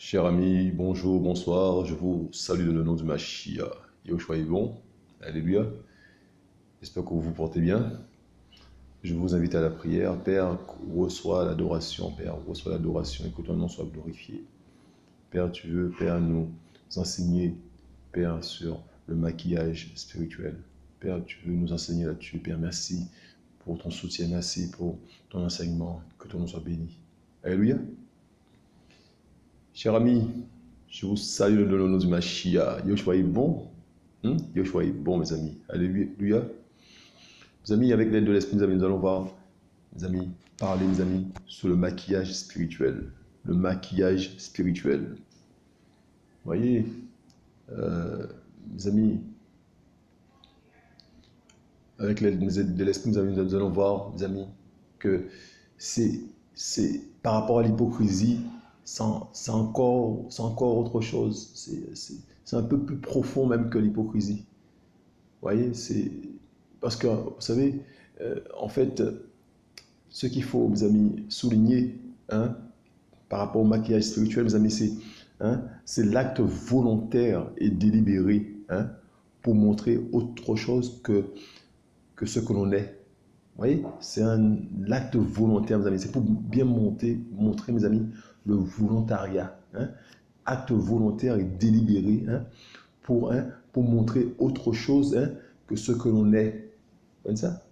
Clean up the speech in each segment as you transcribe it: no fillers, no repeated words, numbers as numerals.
Chers amis, bonjour, bonsoir, je vous salue dans le nom du Mashiach. Yahushua est bon, alléluia. J'espère que vous vous portez bien. Je vous invite à la prière. Père, reçois l'adoration, Père, reçois l'adoration et que ton nom soit glorifié. Père, tu veux, Père, nous enseigner, Père, sur le maquillage spirituel. Père, tu veux nous enseigner là-dessus. Père, merci pour ton soutien, merci pour ton enseignement, que ton nom soit béni. Alléluia. Chers amis, je vous salue dans le nom du Mashiach. Yahushua est bon. Yahushua est bon, mes amis. Alléluia. Mes amis, avec l'aide de l'Esprit, mes amis, nous allons voir, mes amis, parler, mes amis, sur le maquillage spirituel. Le maquillage spirituel. Vous voyez, mes amis, avec l'aide de l'Esprit, nous allons voir, mes amis, que c'est par rapport à l'hypocrisie, c'est encore autre chose. C'est un peu plus profond même que l'hypocrisie. Vous voyez, c'est parce que, vous savez, en fait, ce qu'il faut, mes amis, souligner, hein, par rapport au maquillage spirituel, mes amis, c'est l'acte volontaire et délibéré, hein, pour montrer autre chose que ce que l'on est. Vous voyez, c'est un acte volontaire, mes amis. C'est pour bien montrer, mes amis, le volontariat. Hein? Acte volontaire et délibéré, hein, pour montrer autre chose, hein, que ce que l'on est. Vous voyez ça?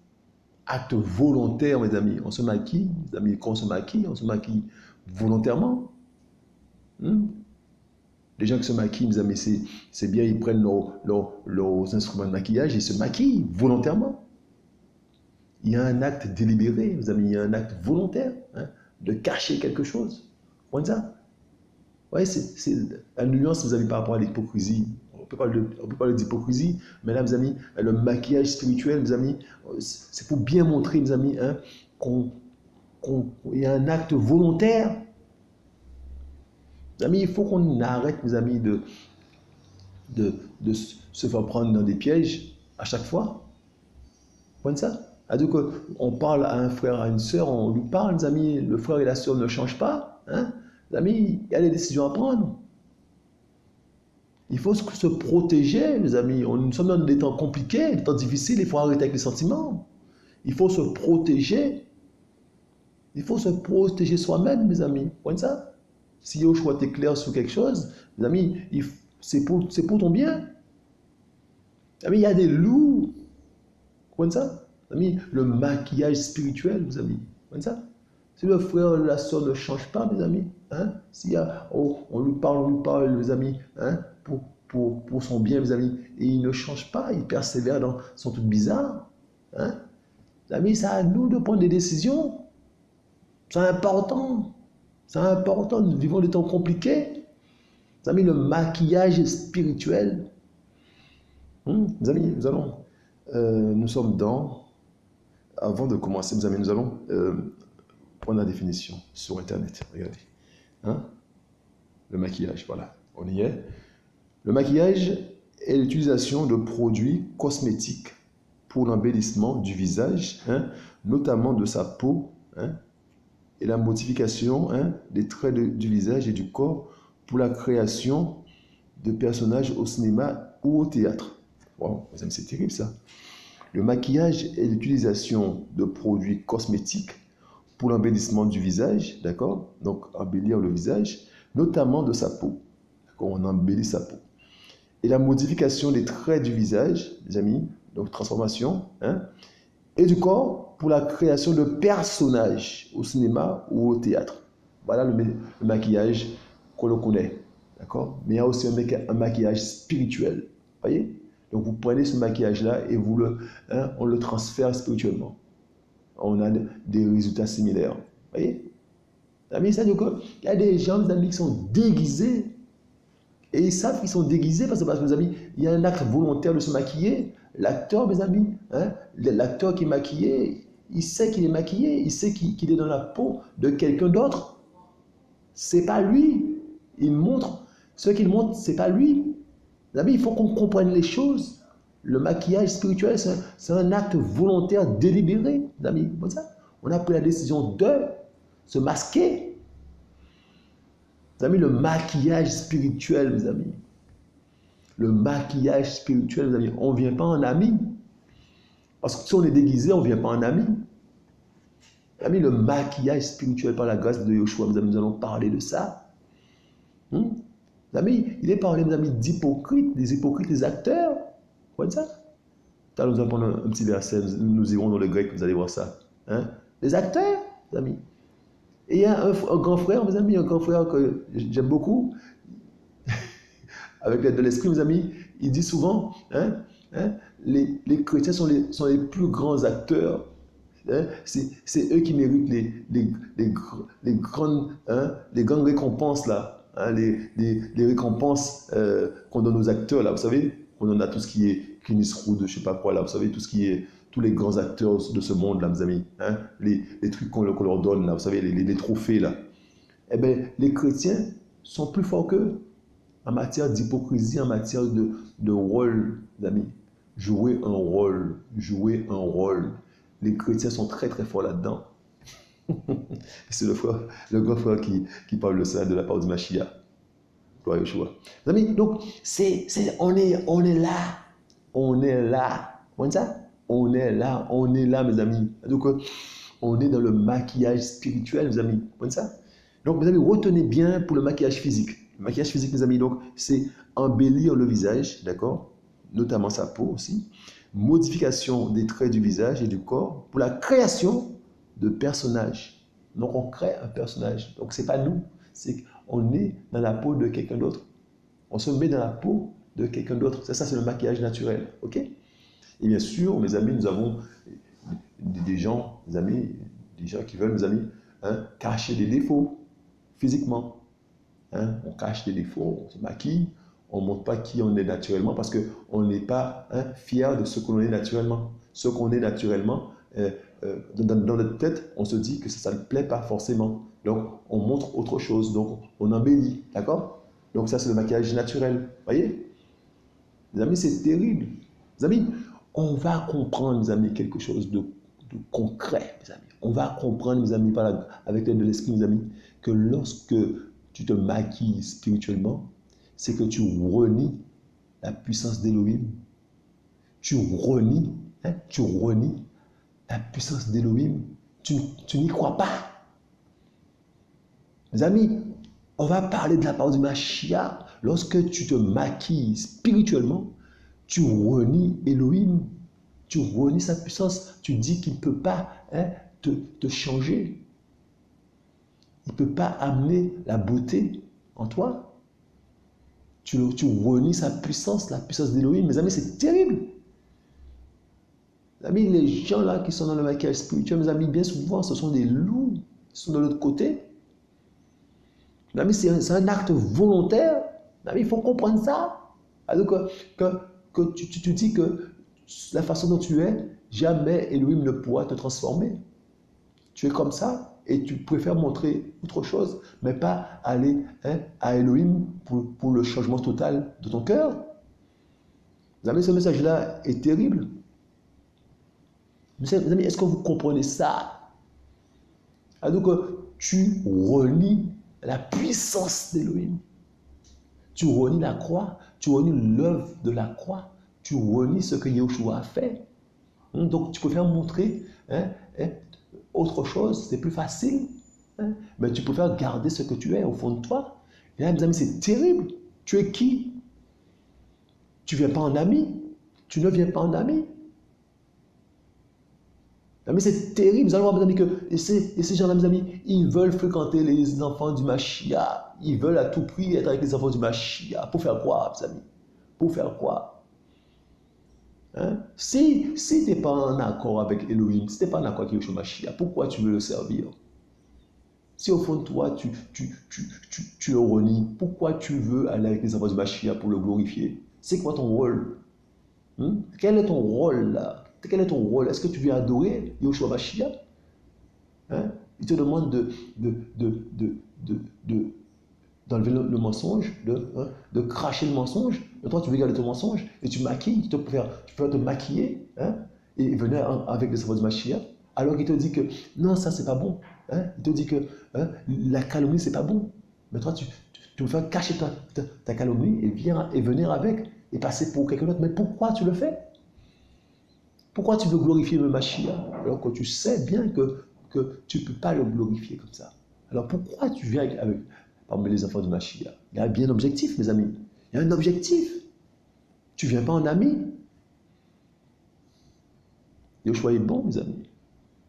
Acte volontaire, mes amis. On se maquille, mes amis. Quand on se maquille volontairement. Les gens qui se maquillent, mes amis, c'est bien, ils prennent leurs instruments de maquillage et se maquillent volontairement. Il y a un acte délibéré, mes amis, il y a un acte volontaire, hein, de cacher quelque chose. Vous voyez ça? Ouais, c'est la nuance, vous avez par rapport à l'hypocrisie. On peut parler d'hypocrisie, mais là, mes amis, le maquillage spirituel, mes amis, c'est pour bien montrer, mes amis, hein, qu'il y a un acte volontaire. Mes amis, il faut qu'on arrête, mes amis, de se faire prendre dans des pièges à chaque fois. Vous voyez ça? C'est-à-dire qu'on parle à un frère, à une sœur, on lui parle, les amis, le frère et la sœur ne changent pas. Hein? Les amis, il y a des décisions à prendre. Il faut se protéger, les amis. Nous sommes dans des temps compliqués, des temps difficiles, il faut arrêter avec les sentiments. Il faut se protéger. Il faut se protéger soi-même, mes amis. Vous voyez ça? Si Yahushua est clair sur quelque chose, les amis, c'est pour ton bien. Les amis, il y a des loups. Vous voyez ça? Amis, le maquillage spirituel, mes amis. Vous voyez ça? Si le frère ou la soeur ne change pas, mes amis, hein? On lui parle, mes amis, hein? Pour son bien, mes amis, et il ne change pas, il persévère dans son truc bizarre. Hein? Les amis, c'est à nous de prendre des décisions. C'est important. C'est important. Nous vivons des temps compliqués. Les amis, le maquillage spirituel. Mes amis, nous sommes dans... Avant de commencer, mes amis, nous allons prendre la définition sur Internet. Regardez. Hein? Le maquillage, voilà. On y est. Le maquillage est l'utilisation de produits cosmétiques pour l'embellissement du visage, hein, notamment de sa peau, hein, et la modification, hein, des traits du visage et du corps pour la création de personnages au cinéma ou au théâtre. Wow, mes amis, c'est terrible ça. Le maquillage est l'utilisation de produits cosmétiques pour l'embellissement du visage, d'accord? Donc, embellir le visage, notamment de sa peau. On embellit sa peau. Et la modification des traits du visage, les amis, donc transformation, hein, et du corps pour la création de personnages au cinéma ou au théâtre. Voilà le maquillage qu'on le connaît, d'accord? Mais il y a aussi un maquillage spirituel, voyez? Donc vous prenez ce maquillage-là et on le transfère spirituellement. On a des résultats similaires. Vous voyez? Amis, ça veut dire qu'il y a des gens, mes amis, qui sont déguisés. Et ils savent qu'ils sont déguisés parce que, mes amis, il y a un acte volontaire de se maquiller. L'acteur, mes amis, hein, l'acteur qui est maquillé, il sait qu'il est maquillé, il sait qu'il est dans la peau de quelqu'un d'autre. C'est pas lui. Il montre, ce qu'il montre, c'est pas lui. Amis, il faut qu'on comprenne les choses. Le maquillage spirituel, c'est un acte volontaire délibéré. Amis, comme ça. On a pris la décision de se masquer. Mes amis, le maquillage spirituel, mes amis. Le maquillage spirituel, mes amis. On ne vient pas en ami. Parce que si on est déguisé, on ne vient pas en ami. Mes amis, le maquillage spirituel par la grâce de Yeshua, mes amis, nous allons parler de ça. Mes amis, il est parlé, mes amis, d'hypocrites, des acteurs. Vous voyez ça? Là, nous allons prendre un petit verset, nous irons dans le grec, vous allez voir ça. Hein? Les acteurs, mes amis. Et il y a un grand frère, mes amis, un grand frère que j'aime beaucoup, avec l'aide de l'esprit, mes amis, il dit souvent, les chrétiens sont les plus grands acteurs. C'est eux qui méritent les grandes récompenses, là, les récompenses qu'on donne aux acteurs, là, vous savez, on en a tout ce qui est Clint Eastwood, je ne sais pas quoi, là, vous savez, tous les grands acteurs de ce monde, là, mes amis, les trucs qu'on leur donne, là, vous savez, les trophées, là. Eh bien, les chrétiens sont plus forts qu'eux en matière d'hypocrisie, en matière de rôle, mes amis. Jouer un rôle. Les chrétiens sont très très forts là-dedans. C'est le grand frère qui parle de ça, de la part du Mashiach. Gloire à Yeshua. Mes amis, donc, on est là. On est là. Vous voyez ça? On est là, mes amis. Donc, on est dans le maquillage spirituel, mes amis. Vous voyez ça? Donc, mes amis, retenez bien pour le maquillage physique. Le maquillage physique, mes amis, donc, c'est embellir le visage, d'accord? Notamment sa peau aussi. Modification des traits du visage et du corps pour la création de personnages. Donc, on crée un personnage. Donc, ce n'est pas nous. C'est qu'on est dans la peau de quelqu'un d'autre. On se met dans la peau de quelqu'un d'autre. Ça, c'est le maquillage naturel. OK? Et bien sûr, mes amis, nous avons des gens qui veulent, mes amis, cacher des défauts physiquement. On cache des défauts, on se maquille, on ne montre pas qui on est naturellement parce qu'on n'est pas fier de ce qu'on est naturellement. Ce qu'on est naturellement, dans notre tête, on se dit que ça ne plaît pas forcément. Donc, on montre autre chose, donc on embellit, d'accord? Donc ça, c'est le maquillage naturel, vous voyez? Mes amis, c'est terrible. Mes amis, on va comprendre, mes amis, quelque chose de concret, mes amis. On va comprendre, mes amis, avec l'aide de l'esprit, mes amis, que lorsque tu te maquilles spirituellement, c'est que tu renies la puissance d'Élohim. Tu renies la puissance d'Élohim. Tu n'y crois pas. Mes amis, on va parler de la part du Mashiach. Lorsque tu te maquilles spirituellement, tu renies Elohim. Tu renies sa puissance. Tu dis qu'il ne peut pas te changer. Il ne peut pas amener la beauté en toi. Tu renies sa puissance, la puissance d'Élohim. Mes amis, c'est terrible. Mes amis, les gens là qui sont dans le maquillage spirituel, mes amis, bien souvent, ce sont des loups. Ils sont de l'autre côté. Mes amis, c'est un acte volontaire. Mes amis, il faut comprendre ça. Alors que tu te dis que la façon dont tu es, jamais Elohim ne pourra te transformer. Tu es comme ça. Et tu préfères montrer autre chose, mais pas aller à Elohim pour le changement total de ton cœur. Mes amis, ce message-là est terrible. Mes amis, est-ce que vous comprenez ça? Alors que tu renies la puissance d'Elohim. Tu renies la croix, tu renies l'œuvre de la croix, tu renies ce que Yeshua a fait. Donc tu préfères montrer autre chose, c'est plus facile. Mais tu préfères garder ce que tu es au fond de toi. Et là, mes amis, c'est terrible. Tu es qui? Tu ne viens pas en ami. Tu ne viens pas en ami. Mais c'est terrible. Vous allez voir, mes amis, que ces gens-là, mes amis, ils veulent fréquenter les enfants du Mashiach. Ils veulent à tout prix être avec les enfants du Mashiach. Pour faire quoi, mes amis? Pour faire quoi? Si tu n'es pas en accord avec Elohim, si tu n'es pas en accord avec Yeshua Mashiach, pourquoi tu veux le servir? Si au fond de toi, tu le renies, pourquoi tu veux aller avec les enfants du Mashiach pour le glorifier? C'est quoi ton rôle? Quel est ton rôle là? Quel est ton rôle? Est-ce que tu viens adorer Yeshua Mashiach? Il te demande d'enlever le mensonge, de cracher le mensonge. Et toi, tu veux garder ton mensonge et tu maquilles, tu peux te maquiller et venir avec les enfants du Mashiach. Alors qu'il te dit que non, ça c'est pas bon. Il te dit que la calomnie c'est pas bon. Mais toi, Tu préfères cacher ta calomnie et venir avec et passer pour quelqu'un d'autre. Mais pourquoi tu le fais? Pourquoi tu veux glorifier le Mashiach alors que tu sais bien que tu ne peux pas le glorifier comme ça? Alors pourquoi tu viens parmi les enfants du Mashiach? Il y a bien un objectif, mes amis. Il y a un objectif. Tu ne viens pas en ami. Yoshua est bon, mes amis.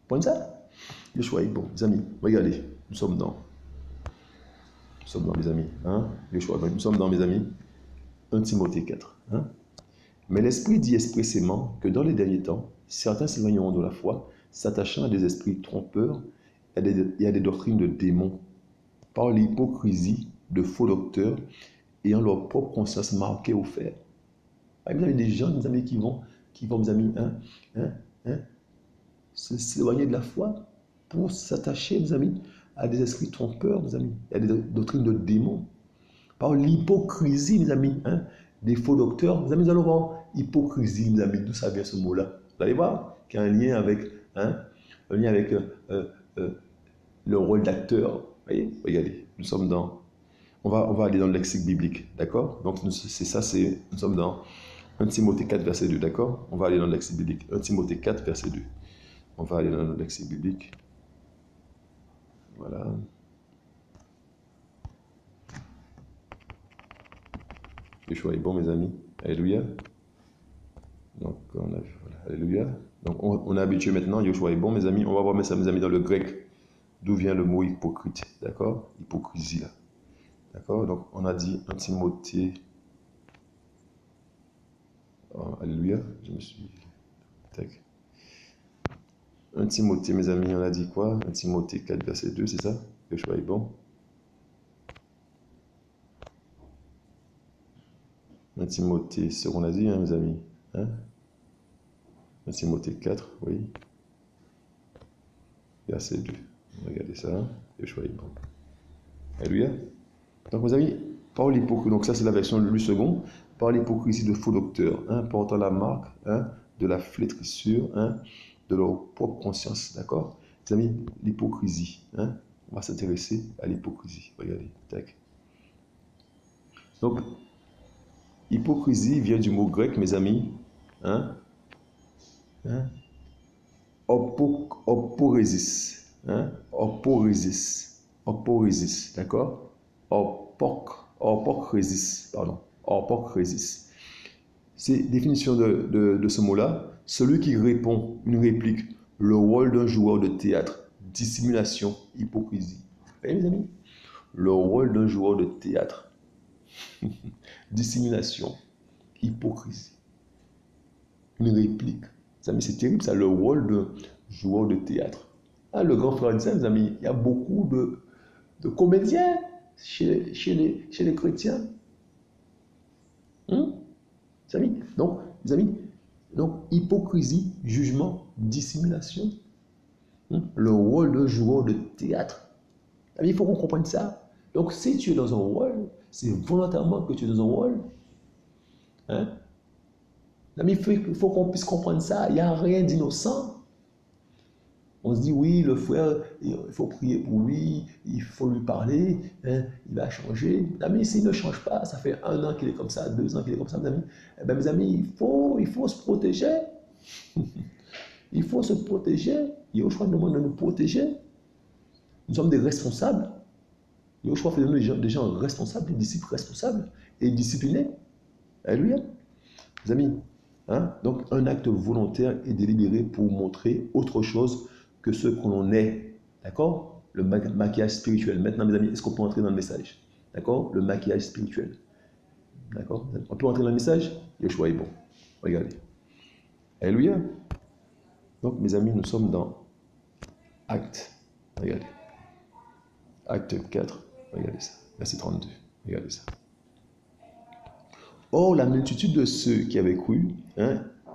Point ça? Yoshua est bon, mes amis. Regardez, nous sommes dans, mes amis. Hein? Yoshua, nous sommes dans, mes amis, 1 Timothée 4. Hein? Mais l'Esprit dit expressément que dans les derniers temps, certains s'éloigneront de la foi, s'attachant à des esprits trompeurs et à des doctrines de démons, par l'hypocrisie de faux docteurs, ayant leur propre conscience marquée au fer. Vous avez des gens, mes amis, qui vont mes amis, s'éloigner de la foi pour s'attacher, mes amis, à des esprits trompeurs, mes amis, et à des doctrines de démons. Par l'hypocrisie, mes amis, des faux docteurs. Mes amis, nous allons voir hypocrisie, mes amis, d'où ça vient ce mot-là. Vous allez voir qu'il y a un lien avec, le rôle d'acteur. Vous voyez, regardez, nous sommes dans... On va aller dans le lexique biblique, d'accord? Donc, nous sommes dans 1 Timothée 4, verset 2, d'accord? On va aller dans le lexique biblique. 1 Timothée 4, verset 2. On va aller dans le lexique biblique. Voilà. Yeshua est bon, mes amis. Alléluia. Donc, voilà. Alléluia. Donc, on est habitué maintenant. Yeshua est bon, mes amis. On va voir, mes amis, dans le grec, d'où vient le mot hypocrite. D'accord? Hypocrisie, là. D'accord? Donc, on a dit 1 Timothée. Oh, alléluia. Je me suis... Tac. 1 Timothée, mes amis, on a dit quoi? 1 Timothée 4, verset 2, c'est ça? Yeshua est bon. 1 Timothée, c'est ce qu'on a dit, mes amis. 1 Timothée 4, oui. Verset 2. Regardez ça. Yeshua est bon. Alléluia. Donc, mes amis, par l'hypocrisie, donc ça c'est la version lue second, par l'hypocrisie de faux docteurs, portant la marque de la flétrissure, de leur propre conscience, d'accord? Mes amis, l'hypocrisie, on va s'intéresser à l'hypocrisie. Regardez, tac. Donc, hypocrisie vient du mot grec, mes amis, oporesis, oporesis, d'accord? Orpokresis, pardon, orpokresis. C'est définition de ce mot-là. Celui qui répond, une réplique, le rôle d'un joueur de théâtre, dissimulation, hypocrisie. Vous voyez, mes amis? Le rôle d'un joueur de théâtre, dissimulation, hypocrisie. Une réplique. Mes amis, c'est terrible ça, le rôle d'un joueur de théâtre. Le grand frère dit ça, mes amis, il y a beaucoup de comédiens chez les chrétiens. Mes amis, donc, hypocrisie, jugement, dissimulation. Le rôle d'un joueur de théâtre. Il faut qu'on comprenne ça. Donc, si tu es dans un rôle, c'est volontairement que tu es dans un rôle. Il faut qu'on puisse comprendre ça. Il n'y a rien d'innocent. On se dit, oui, le frère, il faut prier pour lui, il faut lui parler, il va changer. Mes amis, s'il ne change pas, ça fait 1 an qu'il est comme ça, 2 ans qu'il est comme ça, mes amis. Mes amis, il faut se protéger. Il faut se protéger. Yoshua nous demande de nous protéger. Nous sommes des responsables. Yoshua fait de nous des gens responsables, des disciples responsables et disciplinés. Alléluia. Mes amis, donc un acte volontaire et délibéré pour montrer autre chose que ce que l'on est. D'accord? Le maquillage spirituel. Maintenant, mes amis, est-ce qu'on peut entrer dans le message? D'accord? Le maquillage spirituel. D'accord? On peut entrer dans le message? Yoshua est bon. Regardez. Alléluia. Donc, mes amis, nous sommes dans Acte. Regardez. Acte 4. Regardez ça. Verset 32. Regardez ça. Or, la multitude de ceux qui avaient cru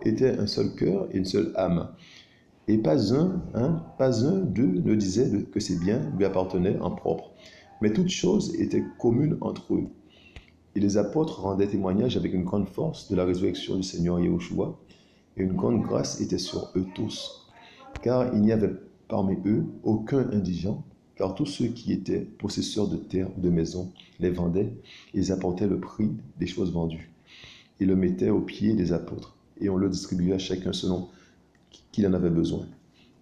était un seul cœur et une seule âme. Et pas un d'eux ne disait que ses biens lui appartenaient en propre. Mais toutes choses étaient communes entre eux. Et les apôtres rendaient témoignage avec une grande force de la résurrection du Seigneur Yahushua, et une grande grâce était sur eux tous. Car il n'y avait parmi eux aucun indigent, car tous ceux qui étaient possesseurs de terres ou de maisons les vendaient, et ils apportaient le prix des choses vendues. Ils le mettaient aux pieds des apôtres, et on le distribuait à chacun selon qu'il en avait besoin.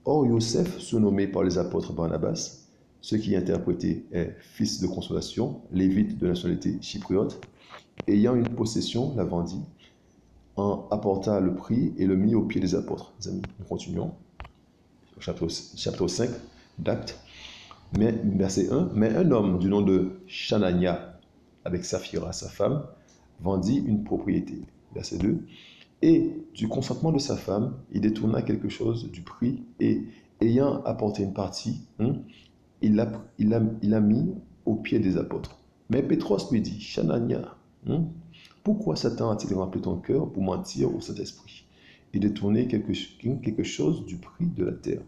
Or, Yosef, surnommé par les apôtres Barnabas, ce qui interprété est fils de consolation, lévite de nationalité chypriote, ayant une possession, la vendit, en apporta le prix et le mit aux pieds des apôtres. Les amis, nous continuons. Chapitre 5 d'Actes. Mais, verset 1, mais un homme du nom de Chanania, avec Saphira, sa femme, vendit une propriété. Verset 2. Et du consentement de sa femme, il détourna quelque chose du prix et, ayant apporté une partie, il l'a mis aux pieds des apôtres. Mais Pétros lui dit, Chanania, pourquoi Satan a-t-il rempli ton cœur pour mentir au Saint-Esprit et détourner quelque chose du prix de la terre?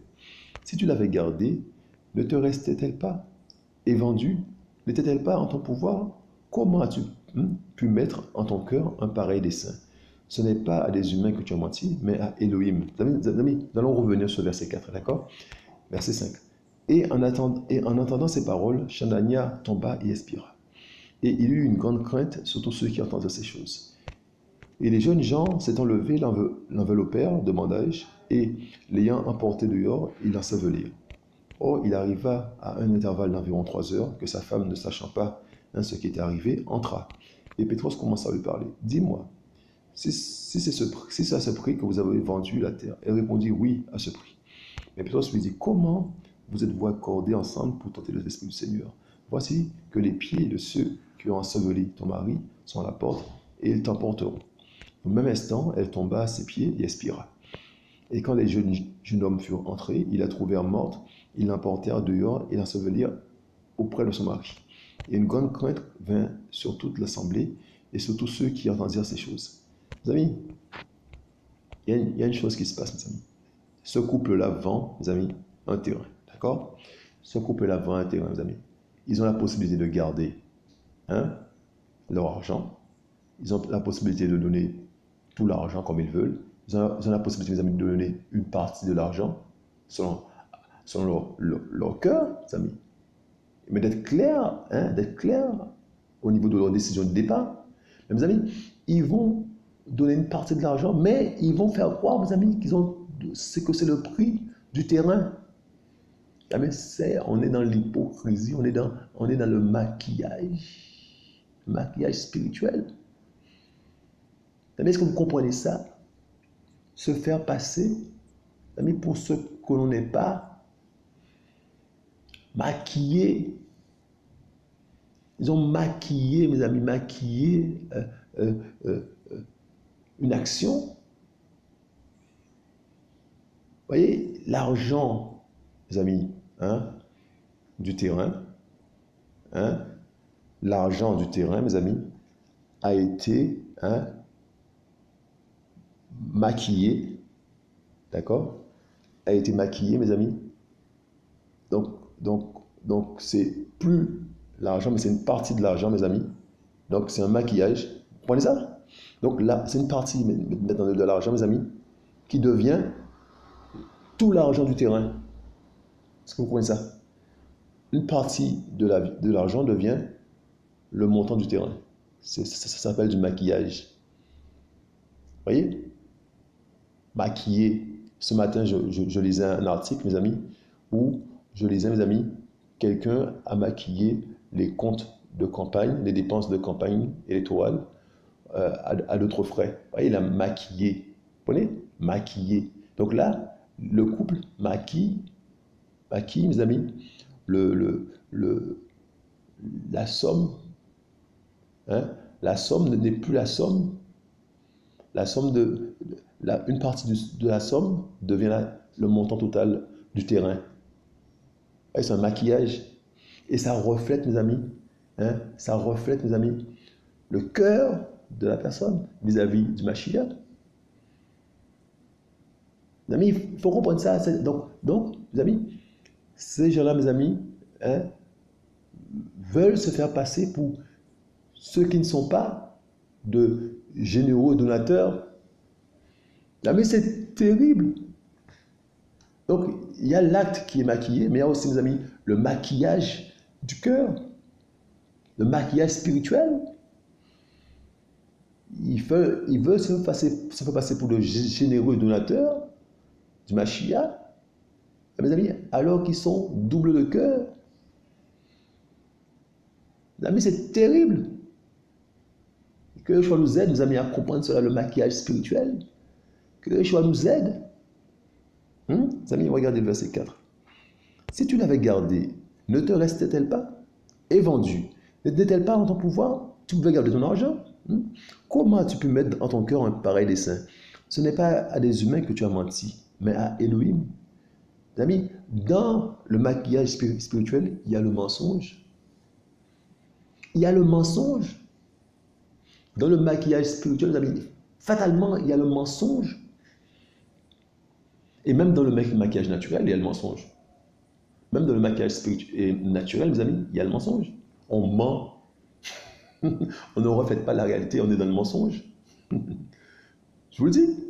Si tu l'avais gardée, ne te restait-elle pas? Et vendue, n'était-elle pas en ton pouvoir? Comment as-tu pu mettre en ton cœur un pareil dessein? Ce n'est pas à des humains que tu as menti, mais à Elohim. Amis, nous allons revenir sur verset 4, d'accord? Verset 5. Et en entendant ces paroles, Chanania tomba et expira. Et il eut une grande crainte sur tous ceux qui entendaient ces choses. Et les jeunes gens s'étant levés, l'enveloppèrent de bandages, et l'ayant emporté dehors, ils l'ensevelirent. Or, il arriva à un intervalle d'environ 3 heures que sa femme, ne sachant pas ce qui était arrivé, entra. Et Pétros commença à lui parler. « Dis-moi, si c'est à ce prix que vous avez vendu la terre. » Elle répondit, « Oui, à ce prix. » Mais Pétros lui dit, « Comment vous êtes-vous accordés ensemble pour tenter l'Esprit du Seigneur? Voici que les pieds de ceux qui ont enseveli ton mari sont à la porte, et ils t'emporteront. » Au même instant, elle tomba à ses pieds et expira. Et quand les jeunes hommes furent entrés, ils la trouvèrent morte, ils l'emportèrent dehors et l'ensevelirent auprès de son mari. Et une grande crainte vint sur toute l'assemblée et sur tous ceux qui entendirent ces choses. Mes amis, il y a une chose qui se passe, mes amis. Ce couple-là vend, mes amis, un terrain. D'accord? Ce couple-là vend un terrain, mes amis. Ils ont la possibilité de garder leur argent. Ils ont la possibilité de donner tout l'argent comme ils veulent. Ils ont la possibilité, mes amis, de donner une partie de l'argent selon leur cœur, mes amis. Mais d'être clair au niveau de leur décision de départ. Mais, mes amis, ils vont donner une partie de l'argent, mais ils vont faire croire, mes amis, que c'est le prix du terrain. Mais on est dans l'hypocrisie, on est dans le maquillage spirituel. Est-ce que vous comprenez ça? Se faire passer, pour ce que l'on n'est pas, maquillé. Ils ont maquillé, mes amis, une action. Vous voyez, l'argent, mes amis, du terrain, l'argent du terrain, mes amis, a été maquillé, d'accord? A été maquillé, mes amis. Donc c'est plus l'argent, mais c'est une partie de l'argent, mes amis. Donc c'est un maquillage. Vous comprenez ça? Donc là, c'est une partie maintenant de l'argent, mes amis, qui devient tout l'argent du terrain. Est-ce que vous comprenez ça? Une partie de l'argent devient le montant du terrain. Ça s'appelle du maquillage. Vous voyez? Maquiller. Ce matin, je lisais un article, mes amis, où je lisais, mes amis, quelqu'un a maquillé les comptes de campagne, les dépenses de campagne électorale à d'autres frais. Vous voyez, il a maquillé. Vous comprenez? Maquillé. Donc là, le couple maquille, mes amis, la somme. La somme n'est plus la somme. La somme une partie de la somme devient le montant total du terrain. C'est un maquillage. Et ça reflète, mes amis, ça reflète, mes amis, le cœur de la personne vis-à-vis du Mashiach. Mes amis, il faut comprendre ça. Donc, mes amis, ces gens-là, mes amis, veulent se faire passer pour ceux qui ne sont pas de généreux donateurs. Mais c'est terrible. Donc, il y a l'acte qui est maquillé, mais il y a aussi, mes amis, le maquillage du cœur, le maquillage spirituel. Il veut se faire passer pour le généreux donateur du Mashiach, mes amis, alors qu'ils sont double de cœur. Mes amis, c'est terrible. Que Yeshua nous aide, nos amis, à comprendre cela, le maquillage spirituel. Que Yeshua nous aide. Mes amis, regardez le verset 4. Si tu l'avais gardée, ne te restait-elle pas? Et vendue, n'était-elle pas en ton pouvoir? Tu pouvais garder ton argent? Comment as-tu pu mettre en ton cœur un pareil dessein? Ce n'est pas à des humains que tu as menti, mais à Elohim. Mes amis, dans le maquillage spirituel, il y a le mensonge. Il y a le mensonge. Dans le maquillage spirituel, mes amis, fatalement, il y a le mensonge. Et même dans le maquillage naturel, il y a le mensonge. Même dans le maquillage naturel, mes amis, il y a le mensonge. On ment. On ne reflète pas la réalité, on est dans le mensonge. Je vous le dis.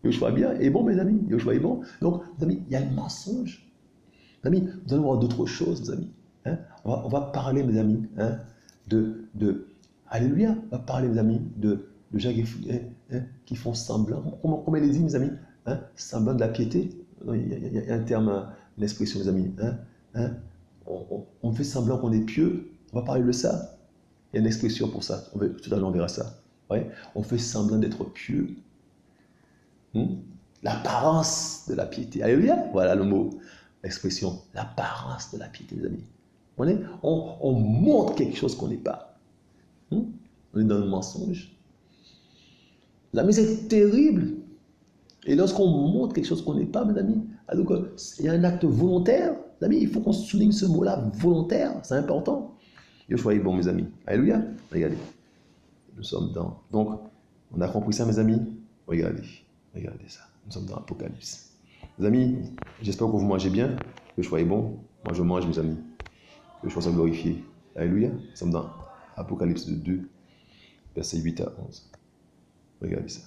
Yoshua bien est bon, mes amis. Yoshua est bon. Donc, mes amis, il y a le mensonge. Mes amis, nous allons voir d'autres choses, mes amis. On va parler, mes amis, Alléluia. On va parler, mes amis, de gens qui font semblant. Comment il dit, mes amis? Semblant de la piété. Il y a un terme, une expression, mes amis. On fait semblant qu'on est pieux. On va parler de ça. Il y a une expression pour ça. Tout à l'heure, on verra ça. Ouais. On fait semblant d'être pieux. L'apparence de la piété. Alléluia. Voilà le mot, l'expression. L'apparence de la piété, mes amis. On montre quelque chose qu'on n'est pas. On est dans le mensonge. Mais c'est terrible. Et lorsqu'on montre quelque chose qu'on n'est pas, mes amis, alors il y a un acte volontaire. Mes amis, il faut qu'on souligne ce mot-là, volontaire. C'est important. Yoshua est bon, mes amis. Alléluia. Regardez. Nous sommes dans... Donc, on a compris ça, mes amis. Regardez. Regardez ça. Nous sommes dans l'Apocalypse. Mes amis, j'espère que vous mangez bien. Yoshua est bon. Moi, je mange, mes amis. Yoshua soit glorifié. Alléluia. Nous sommes dans Apocalypse 2, versets 8 à 11. Regardez ça.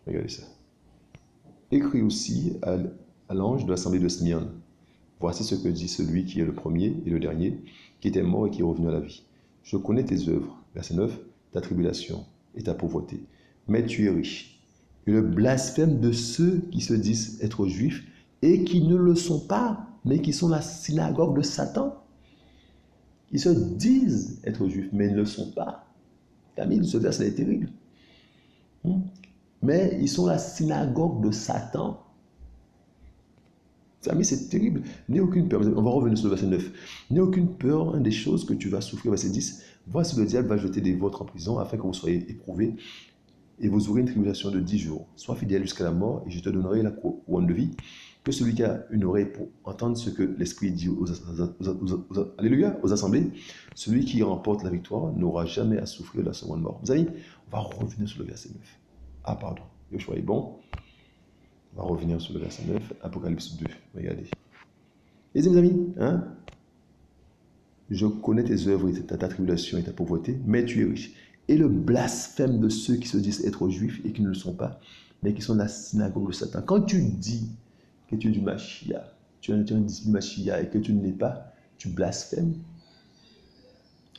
Regardez ça. Écrit aussi à l'ange de l'assemblée de Smyrne. Voici ce que dit celui qui est le premier et le dernier, qui était mort et qui est revenu à la vie. Je connais tes œuvres, verset 9, ta tribulation et ta pauvreté, mais tu es riche. Et le blasphème de ceux qui se disent être juifs et qui ne le sont pas, mais qui sont la synagogue de Satan. Ils se disent être juifs, mais ils ne le sont pas. Camille, ce verset est terrible. Mais ils sont la synagogue de Satan. Amis, c'est terrible. N'aie aucune peur. On va revenir sur le verset 9. N'aie aucune peur, une des choses que tu vas souffrir. Verset 10. Voici le diable va jeter des vôtres en prison afin que vous soyez éprouvés et vous aurez une tribulation de 10 jours. Sois fidèle jusqu'à la mort et je te donnerai la couronne de vie. Que celui qui a une oreille pour entendre ce que l'Esprit dit Alléluia, aux assemblées, celui qui remporte la victoire n'aura jamais à souffrir la seconde mort. Mes amis, on va revenir sur le verset 9. Ah, pardon. Yoshua est bon. On va revenir sur le verset 9, Apocalypse 2. Regardez. Et mes amis, je connais tes œuvres, ta tribulation et ta pauvreté, mais tu es riche. Et le blasphème de ceux qui se disent être juifs et qui ne le sont pas, mais qui sont la synagogue de Satan. Quand tu dis que tu es du Mashiach, tu es un disciple du Mashiach et que tu ne l'es pas, tu blasphèmes.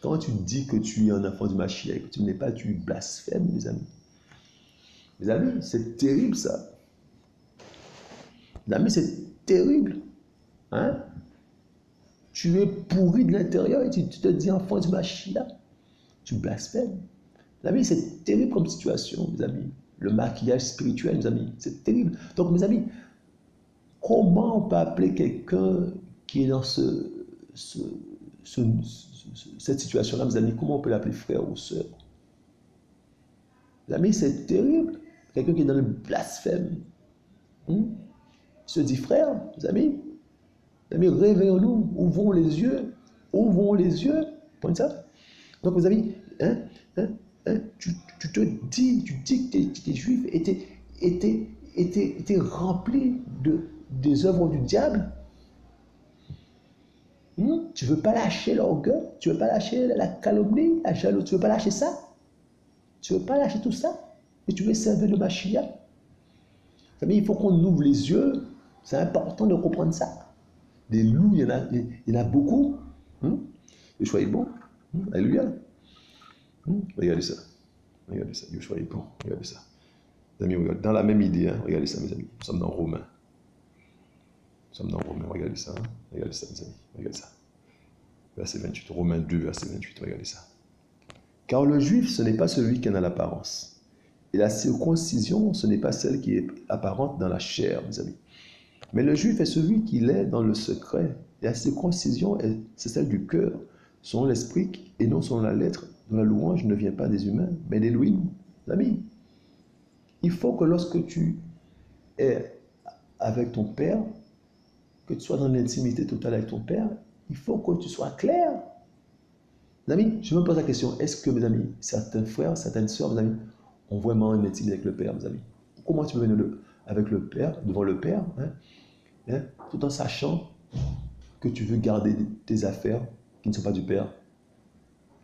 Quand tu dis que tu es un enfant du Mashiach et que tu ne l'es pas, tu blasphèmes, mes amis. Mes amis, c'est terrible ça. Mes amis, c'est terrible. Tu es pourri de l'intérieur et tu te dis enfant du Mashiach. Tu blasphèmes. Mes amis, c'est terrible comme situation, mes amis. Le maquillage spirituel, mes amis, c'est terrible. Donc, mes amis, comment on peut appeler quelqu'un qui est dans cette situation-là, mes amis, comment on peut l'appeler frère ou sœur? Mes amis, c'est terrible. Quelqu'un qui est dans le blasphème. Se dit frère, mes amis, réveillons-nous, ouvrons les yeux, point ça. Donc, mes amis, tu dis que tu es juif et tu es rempli des œuvres du diable. Tu ne veux pas lâcher l'orgueil, tu ne veux pas lâcher la calomnie, la jalousie, tu ne veux pas lâcher ça. Tu ne veux pas lâcher tout ça. Et tu veux servir le Mashiach. Il faut qu'on ouvre les yeux. C'est important de comprendre ça. Des loups, il y en a beaucoup. Yoshua est bon. Alléluia. Regardez ça. Regardez ça. Yoshua est bon. Regardez ça. Les amis, regardez. Dans la même idée, hein. Regardez ça, mes amis. Nous sommes dans Romains. Nous sommes dans Romains. Regardez ça. Hein. Regardez ça, mes amis. Regardez ça. Verset 28. Romains 2, verset 28. Regardez ça. Car le juif, ce n'est pas celui qui en a l'apparence. Et la circoncision, ce n'est pas celle qui est apparente dans la chair, mes amis. Mais le juif est celui qui l'est dans le secret. Et la circoncision, c'est celle du cœur, selon l'esprit et non selon la lettre, dont la louange ne vient pas des humains, mais d'Élohim. Amis, il faut que lorsque tu es avec ton Père, que tu sois dans l'intimité totale avec ton Père, il faut que tu sois clair. Mes amis, je me pose la question, est-ce que, mes amis, certains frères, certaines sœurs, mes amis, ont vraiment une intimité avec le Père, mes amis? Comment tu peux venir avec le Père, devant le Père, tout en sachant que tu veux garder tes affaires qui ne sont pas du Père?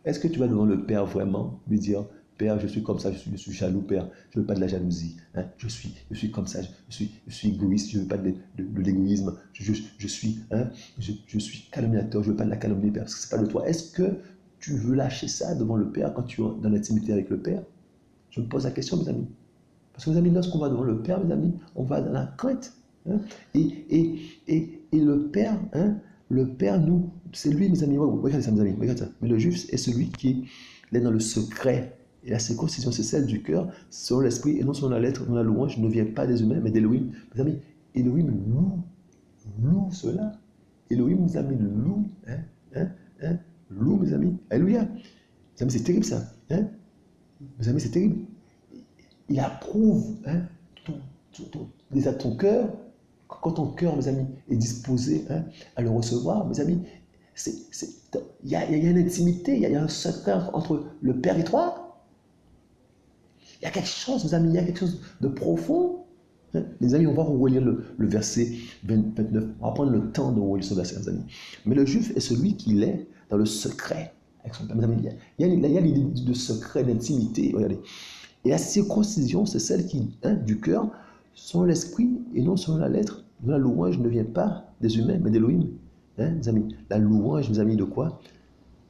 Est-ce que tu vas devant le Père vraiment lui dire, Père, je suis comme ça, je suis jaloux, Père, je ne veux pas de la jalousie, je suis comme ça, je suis égoïste, je ne veux pas de l'égoïsme, je suis calomniateur, je ne veux pas de la calomnie, Père, parce que ce n'est pas de toi. Est-ce que tu veux lâcher ça devant le Père quand tu es dans l'intimité avec le Père? Je me pose la question, mes amis. Parce que, mes amis, lorsqu'on va devant le Père, mes amis, on va dans la crainte. Et le Père, nous, c'est lui, mes amis. Regardez ça, mes amis, regardez ça. Mais le juif est celui qui est dans le secret. Et la circoncision, c'est celle du cœur, selon l'esprit, et non selon la lettre, dont la louange ne vient pas des humains, mais d'Élohim. Mes amis, Élohim loue cela. Élohim, mes amis, loue. Loue, mes amis. Alléluia. Mes amis, c'est terrible ça. Mes amis, c'est terrible. Il approuve déjà ton cœur. Quand ton cœur, mes amis, est disposé à le recevoir, mes amis, il y a une intimité, il y a un secret entre le Père et toi. Il y a quelque chose, mes amis, il y a quelque chose de profond. Les amis, on va relire le verset 29. On va prendre le temps de relire ce verset, mes amis. Mais le juif est celui qui est dans le secret avec son Père. Mes amis, il y a l'idée de secret, d'intimité. Regardez. Et la circoncision, c'est celle du cœur, selon l'esprit et non selon la lettre. La louange ne vient pas des humains, mais d'Élohim. Mes amis, la louange, mes amis, de quoi?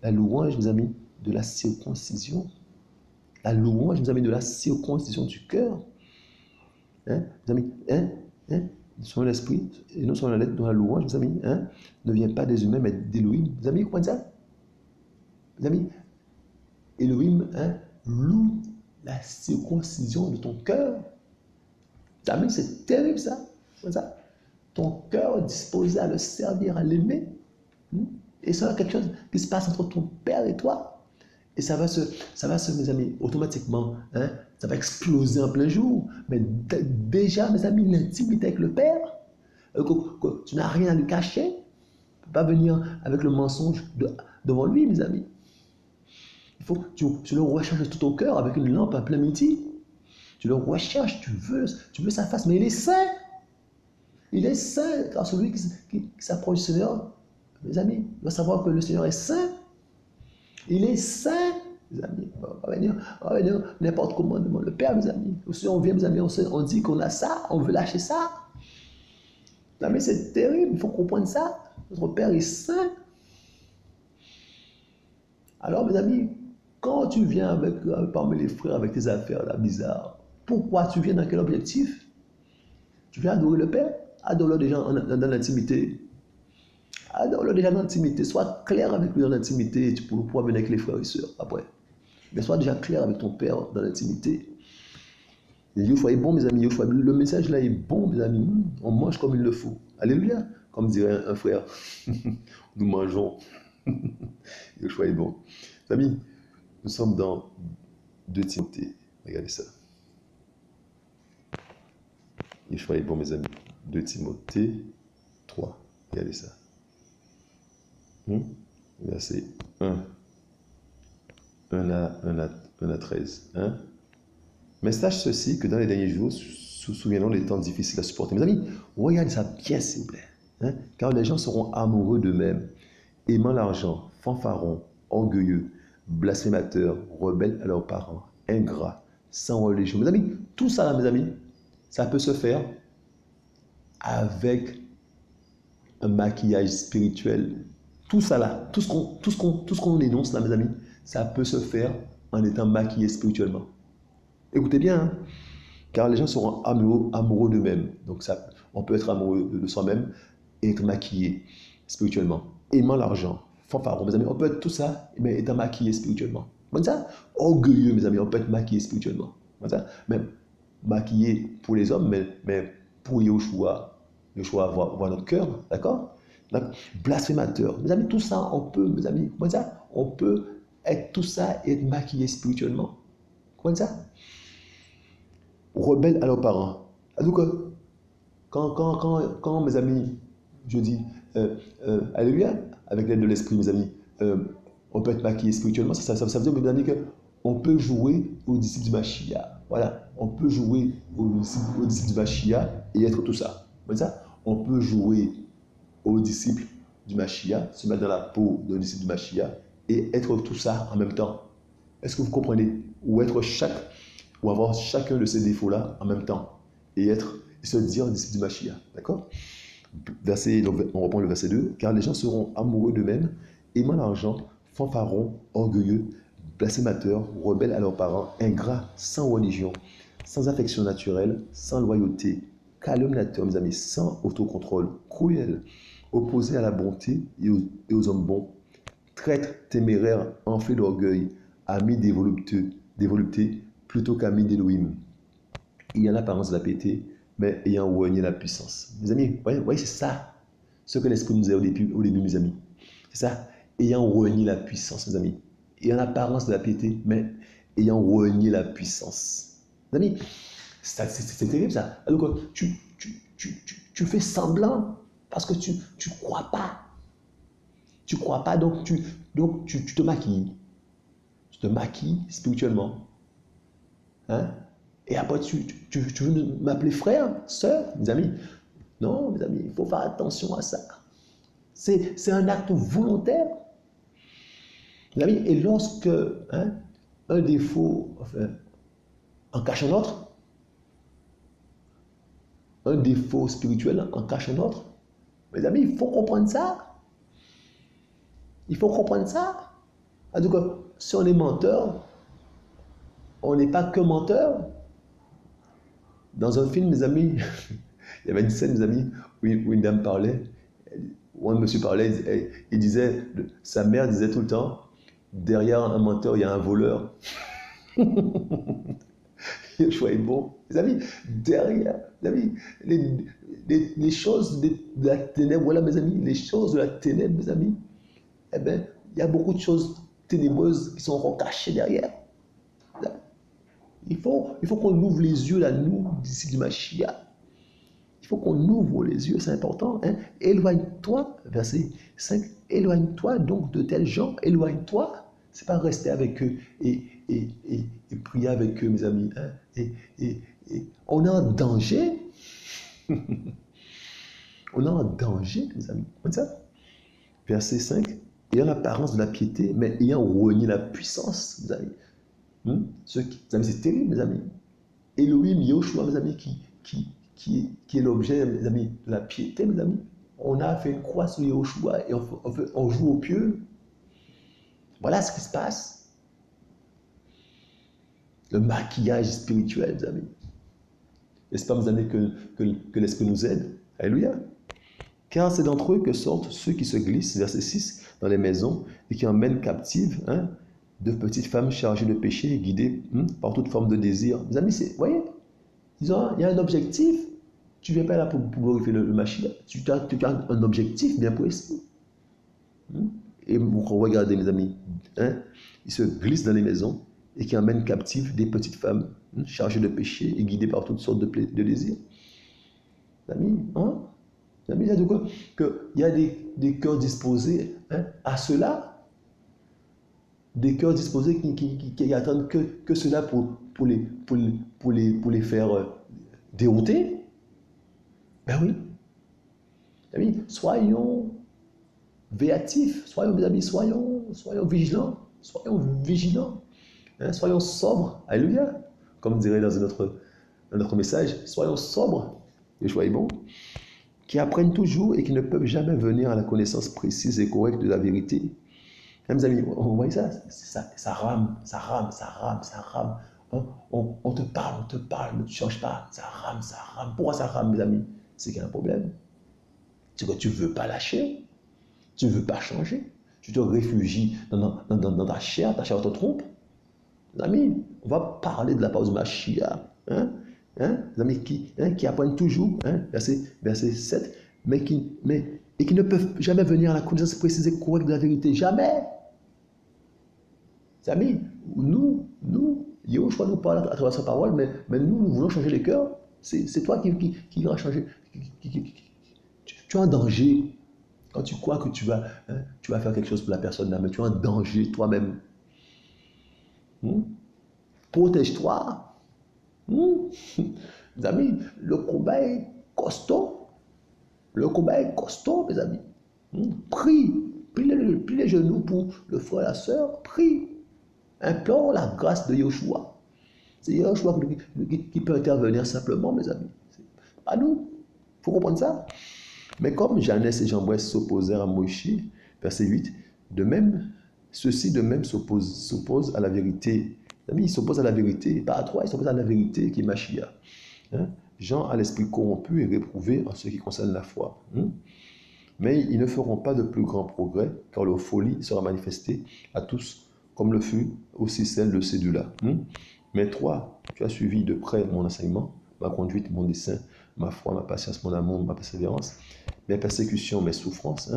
La louange, mes amis, de la circoncision. La louange, mes amis, de la circoncision du cœur. Mes amis, selon l'esprit et non selon la lettre, dont la louange, mes amis, ne vient pas des humains, mais d'Élohim. Mes amis, vous comprenez ça? Mes amis, Élohim loue la circoncision de ton cœur. Amis, c'est terrible ça. Ça. Ton cœur disposé à le servir, à l'aimer. Et ça va quelque chose qui se passe entre ton Père et toi. Et ça va mes amis, automatiquement, ça va exploser en plein jour. Mais déjà, mes amis, l'intimité avec le Père, que tu n'as rien à lui cacher. Tu ne peux pas venir avec le mensonge devant lui, mes amis. Il faut que tu le recherches de tout ton cœur avec une lampe à plein midi. Tu le recherches, tu veux sa face, mais il est saint. Il est saint, car celui qui s'approche du Seigneur, mes amis, doit savoir que le Seigneur est saint. Il est saint, mes amis. On va venir n'importe comment devant le Père, mes amis. Si on vient, mes amis, on dit qu'on a ça, on veut lâcher ça. Mais c'est terrible, il faut comprendre ça. Notre Père est saint. Alors, mes amis, quand tu viens parmi les frères avec tes affaires là, bizarres, pourquoi tu viens, dans quel objectif? Tu viens adorer le Père? Adore-le déjà dans l'intimité. Adore-le déjà dans l'intimité. Sois clair avec lui dans l'intimité. Tu pourras pouvoir venir avec les frères et sœurs après. Mais sois déjà clair avec ton Père dans l'intimité. Yoshua est bon, mes amis. Yoshua, le message là est bon, mes amis. On mange comme il le faut. Alléluia. Comme dirait un frère. Nous mangeons. Yoshua est bon. Mes amis, nous sommes dans 2 Timothée. Regardez ça. Yoshua est bon, mes amis. 2 Timothée 3. Regardez ça. Verset 1 à 13. Mais sache ceci, que dans les derniers jours, nous souviendrons des temps difficiles à supporter. Mes amis, regardez ça bien, s'il vous plaît. Car les gens seront amoureux d'eux-mêmes, aimant l'argent, fanfarons, orgueilleux, blasphémateurs, rebelles à leurs parents, ingrats, sans religion. Mes amis, tout ça, mes amis, ça peut se faire avec un maquillage spirituel. Tout ça là, tout ce qu'on énonce là, mes amis, ça peut se faire en étant maquillé spirituellement. Écoutez bien, hein, car les gens seront amoureux d'eux-mêmes. Donc ça, on peut être amoureux de soi-même et être maquillé spirituellement. Aimant l'argent, fanfaron, mes amis, on peut être tout ça, mais étant maquillé spirituellement. Comme ça, orgueilleux, mes amis, on peut être maquillé spirituellement. Comme ça, même maquillé pour les hommes, mais pour Yoshua voir notre cœur, d'accord? Blasphémateur, mes amis, tout ça, on peut, mes amis, comme ça, on peut être tout ça et être maquillé spirituellement. Comme ça? Rebelles à leurs parents. Donc, quand mes amis, je dis, alléluia, avec l'aide de l'esprit, mes amis, on peut être maquillé spirituellement, ça veut dire, mes amis, qu'on peut jouer aux disciples du Machia. Voilà, on peut jouer aux disciples du Machia et être tout ça. Comme ça, on peut jouer aux disciples du Machia, se mettre dans la peau d'un disciple du Machia et être tout ça en même temps. Est-ce que vous comprenez? Ou avoir chacun de ces défauts-là en même temps et se dire disciple du Machia. D'accord? Donc, on reprend le verset 2. Car les gens seront amoureux d'eux-mêmes, aimant l'argent, fanfarons, orgueilleux, blasphémateurs, rebelles à leurs parents, ingrats, sans religion, sans affection naturelle, sans loyauté, calomniateurs, mes amis, sans autocontrôle, cruels, opposés à la bonté et aux hommes bons, traîtres, téméraires, enflés d'orgueil, amis des voluptés plutôt qu'amis d'Élohim. Ayant l'apparence de la piété, mais ayant renié la puissance. Mes amis, voyez, c'est ça ce que l'Esprit nous a au début, mes amis. C'est ça, ayant renié la puissance, mes amis. Ayant l'apparence de la piété, mais ayant renié la puissance. Mes amis, c'est terrible ça. Alors que tu fais semblant parce que tu ne crois pas. Tu ne crois pas, donc tu te maquilles. Tu te maquilles spirituellement. Hein? Et après, tu veux m'appeler frère, sœur, mes amis? Non, mes amis, il faut faire attention à ça. C'est un acte volontaire. Mes amis, et lorsque un défaut en cache un autre, un défaut spirituel en cache un autre, mes amis, il faut comprendre ça. Il faut comprendre ça. En tout cas, si on est menteur, on n'est pas que menteur. Dans un film, mes amis, il y avait une scène, mes amis, où une dame parlait, où un monsieur parlait, il disait, sa mère disait tout le temps, derrière un menteur, il y a un voleur. Le choix est bon. Les amis, derrière, les amis, les choses de la ténèbre, voilà mes amis, les choses de la ténèbre, mes amis, eh bien, il y a beaucoup de choses ténébreuses qui sont cachées derrière. Il faut qu'on ouvre les yeux là, nous, d'ici du Machia. Il faut qu'on ouvre les yeux, c'est important. Hein? Éloigne-toi, verset 5, éloigne-toi donc de tels gens, éloigne-toi. C'est pas rester avec eux et prier avec eux, mes amis. Hein? On est en danger. On est en danger, mes amis. Comme ça. Verset 5, ayant l'apparence de la piété, mais ayant renié la puissance, mes amis. C'est terrible, mes amis. Elohim, Yoshua, mes amis, qui est l'objet, mes amis, de la piété, mes amis. On a fait une croix sur Yoshua et on joue au pieu. Voilà ce qui se passe. Le maquillage spirituel, mes amis. N'est-ce pas, mes amis, que l'Esprit nous aide? Alléluia. Car c'est d'entre eux que sortent ceux qui se glissent, verset 6, dans les maisons et qui emmènent captives, de petites femmes chargées de péché et guidées par toute forme de désir. Mes amis, vous voyez, il y a un objectif. Tu ne viens pas là pour glorifier le Machia. Tu as un objectif bien précis. Et vous regardez, mes amis, ils se glissent dans les maisons et qui emmènent captives des petites femmes chargées de péché et guidées par toutes sortes de désirs. Mes amis, il y a de quoi qu'il y a des cœurs disposés à cela. Des cœurs disposés qui attendent que cela pour les faire dérouter. Ben oui. Amis, soyons véatifs, soyons, mes amis, soyons vigilants, soyons sobres. Alléluia. Comme dirait dans notre message, soyons sobres. Et soyez bon. qui apprennent toujours et qui ne peuvent jamais venir à la connaissance précise et correcte de la vérité. Mes amis, on voit ça, ça rame, ça rame, ça rame, ça rame. On te parle, ne te change pas, ça rame, ça rame. Pourquoi ça rame, mes amis? C'est qu'il y a un problème. C'est que tu ne veux pas lâcher, tu ne veux pas changer. Tu te réfugies dans ta chair te trompe. Mes amis, on va parler de la parole de Mashiach. Les amis qui apprennent toujours, verset 7, et qui ne peuvent jamais venir à la connaissance précise et correcte de la vérité. Jamais. Les amis, nous, je crois nous parle à travers sa parole, mais nous voulons changer les cœurs. C'est toi qui va changer. Tu es en danger. Quand tu crois que tu vas faire quelque chose pour la personne, mais tu es en danger toi-même. Protège-toi. Mes amis, le combat est costaud. Le combat est costaud, mes amis. Prie les genoux pour le frère et la sœur. Prie. Implore la grâce de Yoshua. C'est Yoshua qui peut intervenir simplement, mes amis. Pas nous. Il faut comprendre ça. Mais comme Janès et Jambres s'opposèrent à Moïse, verset 8, ceux-ci de même s'opposent à la vérité. Ils s'opposent à la vérité, pas à toi, ils s'opposent à la vérité qui est Mashiach. Jean a l'esprit corrompu et réprouvé en ce qui concerne la foi. Mais ils ne feront pas de plus grands progrès, car leur folie sera manifestée à tous, comme le fut aussi celle de Cédula. Mais toi, tu as suivi de près mon enseignement, ma conduite, mon dessein, ma foi, ma patience, mon amour, ma persévérance, mes persécutions, mes souffrances.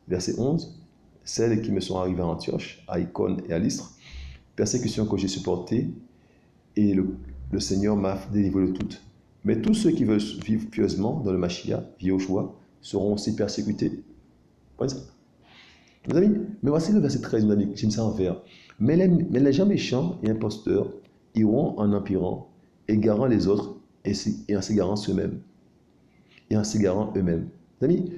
Verset 11, celles qui me sont arrivées à Antioche, à Icône et à Lystre, persécutions que j'ai supportées, et le Seigneur m'a délivré de toutes. Mais tous ceux qui veulent vivre pieusement dans le Mashiach, Yoshua, seront aussi persécutés. Voyez ça? Mes amis, mais voici le verset 13, mes amis, j'ai mis ça en vert. Mais les gens méchants et imposteurs iront en empirant, égarant les autres et en s'égarant eux-mêmes. Mes amis,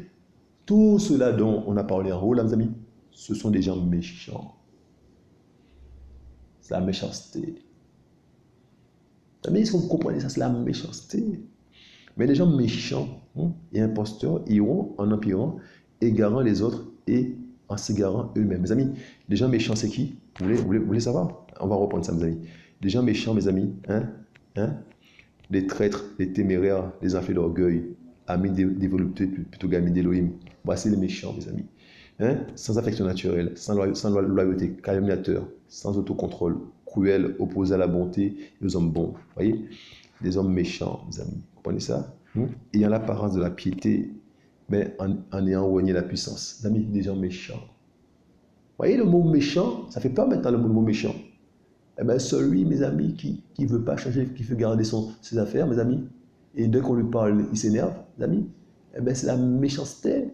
tout cela dont on a parlé en haut, là, mes amis, ce sont des gens méchants. C'est la méchanceté. Mes amis, est-ce que vous comprenez ça? C'est la méchanceté. Mais les gens méchants et imposteurs iront en empirant, égarant les autres et en s'égarant eux-mêmes. Mes amis, les gens méchants, c'est qui? Vous voulez savoir? On va reprendre ça, mes amis. Les gens méchants, mes amis, les traîtres, les téméraires, les enflés d'orgueil, amis développés plutôt qu'amis d'Élohim. Voici les méchants, mes amis. Sans affection naturelle, sans loyauté, calomniateurs, sans autocontrôle, cruels, opposés à la bonté et aux hommes bons. Vous voyez? Des hommes méchants, mes amis. Vous comprenez ça? Ayant l'apparence de la piété, mais en ayant renié la puissance. Mes amis, des gens méchants. Vous voyez le mot méchant? Ça fait peur maintenant le mot méchant. Eh bien, celui, mes amis, qui ne veut pas changer, qui veut garder ses affaires, mes amis, et dès qu'on lui parle, il s'énerve, mes amis, eh bien, c'est la méchanceté.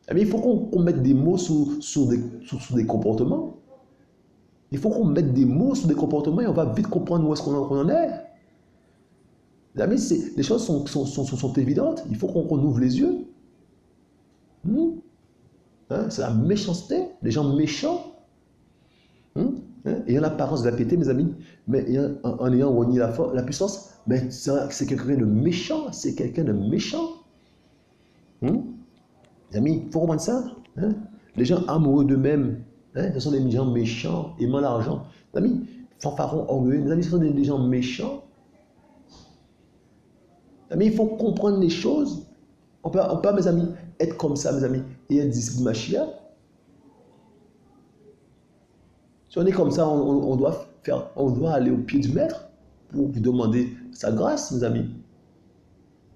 Eh bien, il faut qu'on mette des mots sur des comportements. Il faut qu'on mette des mots sur des comportements et on va vite comprendre où est-ce qu'on en est. Mes amis, les choses sont évidentes. Il faut qu'on ouvre les yeux. C'est la méchanceté, les gens méchants. Ayant l'apparence de la piété, mes amis, mais en ayant renié la puissance, mais c'est quelqu'un de méchant. C'est quelqu'un de méchant. Les amis, il faut comprendre ça. Les gens amoureux d'eux-mêmes, ce sont des gens méchants, aimant l'argent. Les amis, fanfarons, orgueilleux, mes amis, ce sont des gens méchants. Les amis, il faut comprendre les choses. On peut, mes amis, être comme ça, mes amis, et être disciple de Mashiach. Si on est comme ça, on doit aller au pied du maître pour lui demander sa grâce, mes amis.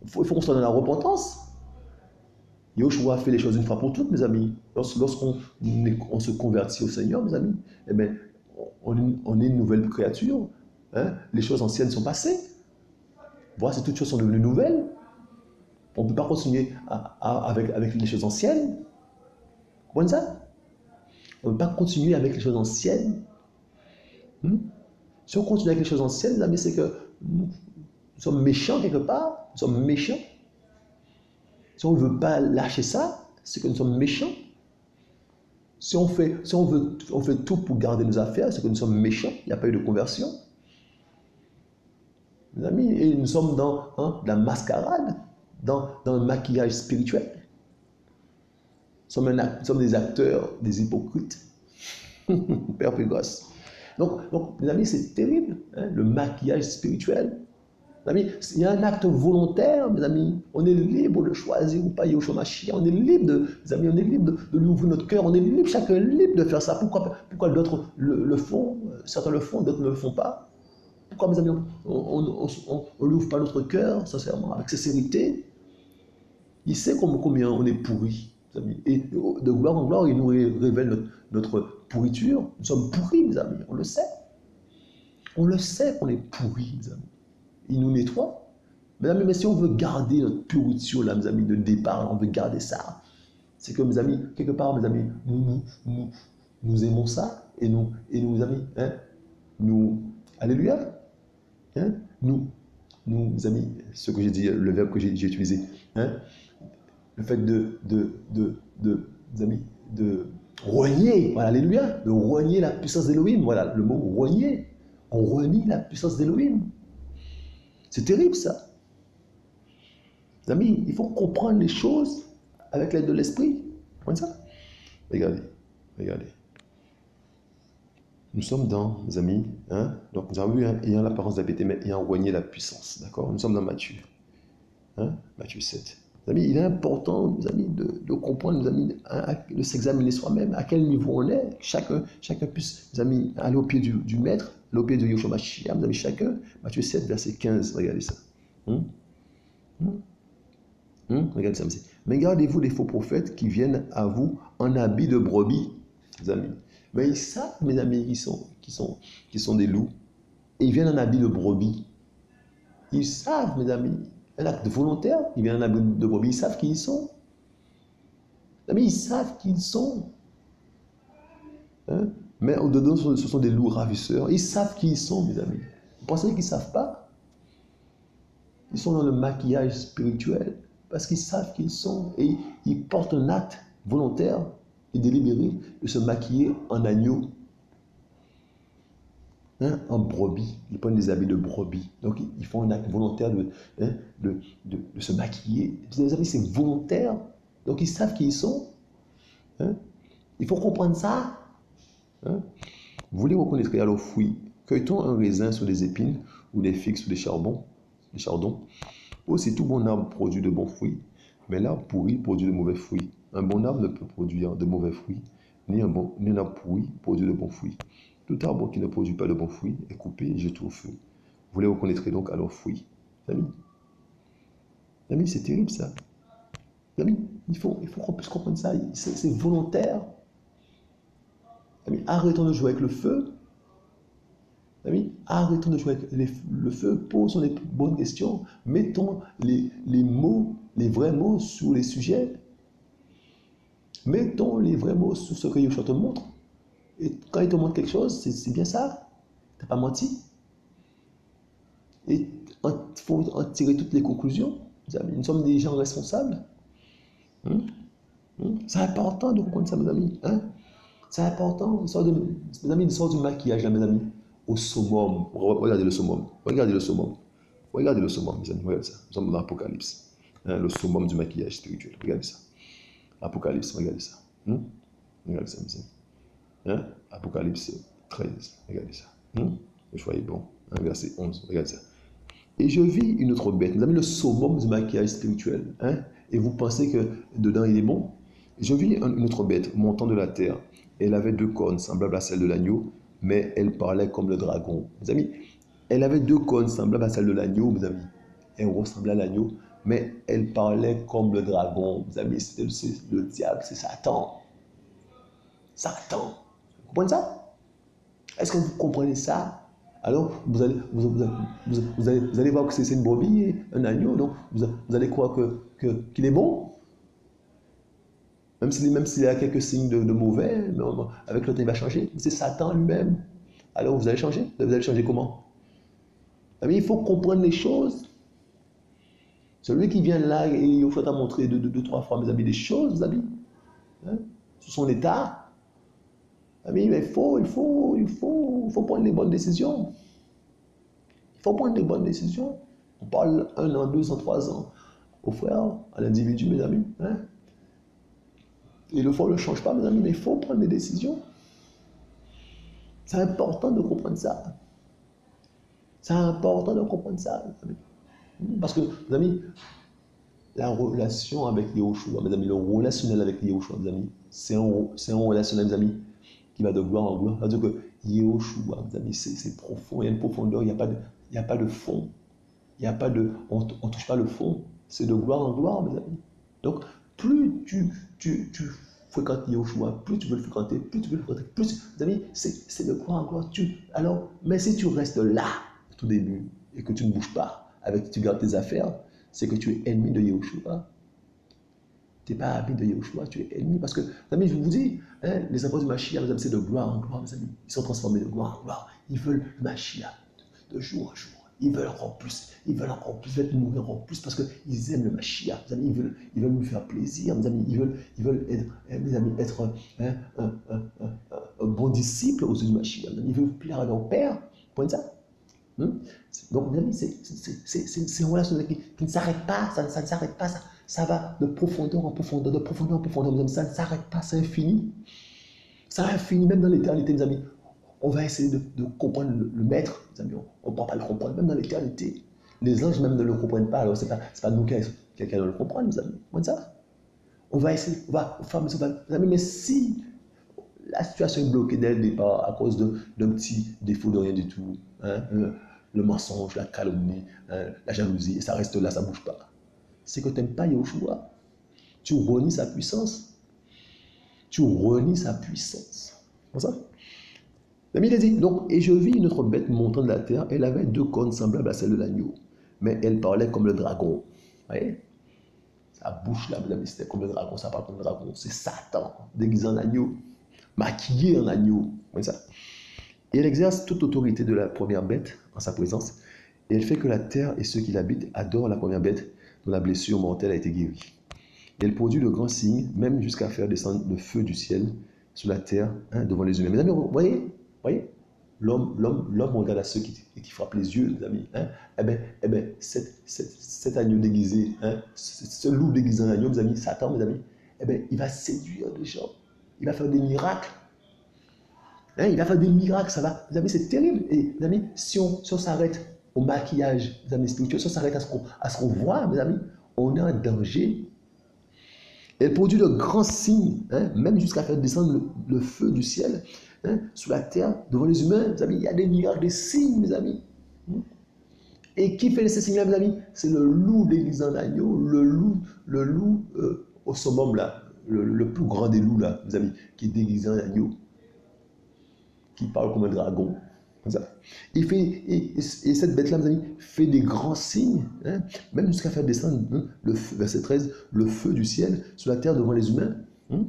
Il faut qu'on soit dans la repentance. Yoshua a fait les choses une fois pour toutes, mes amis. Lorsqu'on se convertit au Seigneur, mes amis, eh bien, on est une nouvelle créature. Les choses anciennes sont passées. Voici, toutes choses sont devenues nouvelles. On ne peut pas continuer avec les choses anciennes. Vous comprenez ça? On ne peut pas continuer avec les choses anciennes. Si on continue avec les choses anciennes, mes amis, c'est que nous sommes méchants quelque part. Nous sommes méchants. Si on ne veut pas lâcher ça, c'est que nous sommes méchants. Si on fait tout pour garder nos affaires, c'est que nous sommes méchants. Il n'y a pas eu de conversion. Mes amis, et nous sommes dans la mascarade. dans le maquillage spirituel. Nous sommes des acteurs, des hypocrites. Père Pégos. Donc, mes amis, c'est terrible, hein, le maquillage spirituel. Mes amis, il y a un acte volontaire, mes amis. On est libre de choisir ou pas Yeshua Mashiach. On est libre mes amis, on est libre de lui ouvrir notre cœur. On est libre, chacun est libre de faire ça. Pourquoi d'autres le font? Certains le font, d'autres ne le font pas. Pourquoi, mes amis, on ne lui ouvre pas notre cœur, sincèrement, avec sincérité? Il sait combien on est pourri. Et de gloire en gloire, il nous révèle notre pourriture. Nous sommes pourris, mes amis, on le sait. On le sait qu'on est pourris, mes amis. Il nous nettoie. Mes amis, mais si on veut garder notre pourriture, là, mes amis, de départ, on veut garder ça. C'est que, mes amis, quelque part, mes amis, nous aimons ça. Et nous, amis, hein, alléluia, hein, mes amis, ce que j'ai dit, le verbe que j'ai utilisé, hein, le fait de renier, voilà, alléluia, de renier la puissance d'Élohim, voilà, le mot renier, on renie la puissance d'Élohim. C'est terrible ça. Les amis, il faut comprendre les choses avec l'aide de l'esprit. Vous comprenez ça? Regardez. Nous sommes dans, mes amis, hein, donc nous avons vu, hein, ayant l'apparence d'habiter, mais ayant renié la puissance, d'accord? Nous sommes dans Matthieu, hein, Matthieu 7. Mes amis, il est important, mes amis, de comprendre, mes amis, de s'examiner soi-même, à quel niveau on est. Chacun puisse, mes amis, aller au pied du maître, aller au pied de Yeshua Mashiach, mes amis, chacun. Matthieu 7, verset 15, regardez ça. Regardez ça, mes amis. Mais gardez-vous des faux prophètes qui viennent à vous en habit de brebis, mes amis. Mais ils savent, mes amis, qui sont des loups, et ils viennent en habit de brebis. Ils savent, mes amis, un acte volontaire, ils viennent en habit de brebis, ils savent qui ils sont. Mais ils savent qui ils sont. Hein? Mais au-dedans, ce sont des loups ravisseurs. Ils savent qui ils sont, mes amis. Vous pensez qu'ils ne savent pas? Ils sont dans le maquillage spirituel parce qu'ils savent qui ils sont et ils portent un acte volontaire et délibéré de se maquiller en agneau, hein, en brebis. Ils prennent des habits de brebis. Donc, ils font un acte volontaire de se maquiller. Les amis, c'est volontaire. Donc, ils savent qui ils sont. Hein? Il faut comprendre ça. Hein? Vous les reconnaîtrez à leurs fruits. Cueille-t-on un raisin sur des épines ou des figues sur des chardons? Aussi, tout bon arbre produit de bons fruits, mais l'arbre pourri produit de mauvais fruits. Un bon arbre ne peut produire de mauvais fruits, ni un arbre pourri produit de bons fruits. Tout arbre qui ne produit pas de bons fruits est coupé et jeté au feu. Vous les reconnaîtrez donc à leurs fruits. Amis, c'est terrible ça. Amis, il faut qu'on puisse comprendre ça. C'est volontaire. Amis, arrêtons de jouer avec le feu. Amis, arrêtons de jouer avec le feu. Posons les bonnes questions. Mettons les mots, les vrais mots sur les sujets. Mettons les vrais mots sur ce que Yeshua te montre. Et quand il te montre quelque chose, c'est bien ça. Tu n'as pas menti. Et il faut en tirer toutes les conclusions. Nous sommes des gens responsables. C'est important de comprendre ça, mes amis. Hein? C'est important. Mes amis, l'histoire du maquillage, là, mes amis. Au summum. Regardez le summum. Regardez le summum. Regardez le summum, mes amis. Regardez ça. Nous sommes dans l'Apocalypse. Hein? Le summum du maquillage spirituel. Regardez ça. Apocalypse, regardez ça. Regardez ça, mes amis. Hein? Apocalypse 13. Regardez ça. Le choix est bon. Hein? Verset 11. Regardez ça. Et je vis une autre bête. Mes amis, le summum du maquillage spirituel. Hein? Et vous pensez que dedans il est bon? Je vis une autre bête montant de la terre. Elle avait 2 cornes semblables à celles de l'agneau, mais elle parlait comme le dragon. Mes amis, elle avait 2 cornes semblables à celles de l'agneau, mes amis. Elle ressemblait à l'agneau, mais elle parlait comme le dragon. Mes amis, c'est le diable, c'est Satan. Satan. Vous comprenez ça? Est-ce que vous comprenez ça? Alors, vous allez voir que c'est une brebis, un agneau, donc vous allez croire qu'il est bon. Même s'il y a quelques signes de mauvais, mais avec le temps, il va changer. C'est Satan lui-même. Alors, vous allez changer? Vous allez changer comment? Mais il faut comprendre les choses. Celui qui vient là et il faut montrer 2-3 fois, mes amis, des choses, mes amis. Hein? Sur son état. Mais il faut prendre les bonnes décisions. Il faut prendre les bonnes décisions. On parle 1 an, 2 ans, 3 ans. au frère, à l'individu, mes amis. Hein? Et le fond ne change pas, mes amis, mais il faut prendre des décisions. C'est important de comprendre ça. C'est important de comprendre ça, mes amis. Parce que, mes amis, la relation avec Yahushua, mes amis, le relationnel avec Yahushua, mes amis, c'est un relationnel, mes amis, qui va de gloire en gloire. C'est-à-dire que Yahushua, mes amis, c'est profond, il y a une profondeur, il n'y a pas de fond. Il y a pas de, on ne touche pas le fond, c'est de gloire en gloire, mes amis. Donc, plus tu fréquentes Yahushua, plus tu veux le fréquenter, plus tu veux le fréquenter, plus, mes amis, c'est de gloire en gloire. Alors, mais si tu restes là, au tout début, et que tu ne bouges pas, tu gardes tes affaires, c'est que tu es ennemi de Yahushua. Tu n'es pas ami de Yahushua, tu es ennemi. Parce que, mes amis, je vous dis, hein, les enfants du Mashiach, mes amis, c'est de gloire en gloire, mes amis. Ils sont transformés de gloire en gloire. Ils veulent le Mashiach de jour en jour. Ils veulent encore plus. Ils veulent encore plus. Ils veulent mourir encore plus parce qu'ils aiment le Mashiach. Mes amis, ils veulent nous faire plaisir. Mes amis, ils veulent être, mes amis, être un bon disciple aux yeux du Mashiach. Ils veulent plaire à leur Père. Point ça. Donc, mes amis, c'est une relation qui ne s'arrête pas. Ça ne s'arrête pas. Ça va de profondeur en profondeur, de profondeur en profondeur. Mes amis, ça ne s'arrête pas. C'est infini. Ça infini, même dans l'éternité, mes amis. On va essayer de comprendre le maître, mes amis. On ne peut pas le comprendre, même dans l'éternité. Les anges même ne le comprennent pas, alors ce n'est pas nous qui allons le comprendre, mes amis. Comment ça? On va essayer, on va faire, mes amis, mais si la situation est bloquée dès le départ à cause d'un petit défaut de rien du tout, hein, le mensonge, la calomnie, hein, la jalousie, et ça reste là, ça ne bouge pas, c'est que tu n'aimes pas Yahushua. Tu renies sa puissance. Tu renies sa puissance. Comme ça? L'ami il a dit, donc, et je vis une autre bête montant de la terre, elle avait 2 cornes semblables à celles de l'agneau, mais elle parlait comme le dragon. Vous voyez? Sa bouche là, mes amis, c'était comme le dragon, ça parle comme le dragon. C'est Satan, déguisé en agneau, maquillé en agneau. Comme ça. Et elle exerce toute autorité de la première bête en sa présence, et elle fait que la terre et ceux qui l'habitent adorent la première bête dont la blessure mortelle a été guérie. Et elle produit de grands signes, même jusqu'à faire descendre le feu du ciel sur la terre, hein, devant les humains. Mes amis, vous voyez? L'homme regarde à ceux qui frappent les yeux, les amis. Hein? Eh bien, cet agneau déguisé, hein, ce loup déguisé en agneau, mes amis, Satan, mes amis, eh bien, il va séduire les gens. Il va faire des miracles. Hein? Il va faire des miracles, ça va. Mes amis, c'est terrible. Et, mes amis, si on s'arrête au maquillage, mes amis spirituels, si on s'arrête à ce qu'on voit, mes amis, on est en danger. Elle produit de grands signes, hein, même jusqu'à faire descendre le feu du ciel, hein, sur la terre, devant les humains. Mes amis, il y a des miracles, des signes, mes amis. Et qui fait ces signes-là, mes amis? C'est le loup déguisé en agneau, le loup au summum, là, le plus grand des loups, là, mes amis, qui est déguisé en agneau, qui parle comme un dragon. Comme ça. Et cette bête-là, mes amis, fait des grands signes, hein, même jusqu'à faire descendre, hein, verset 13, le feu du ciel sur la terre devant les humains. Hein,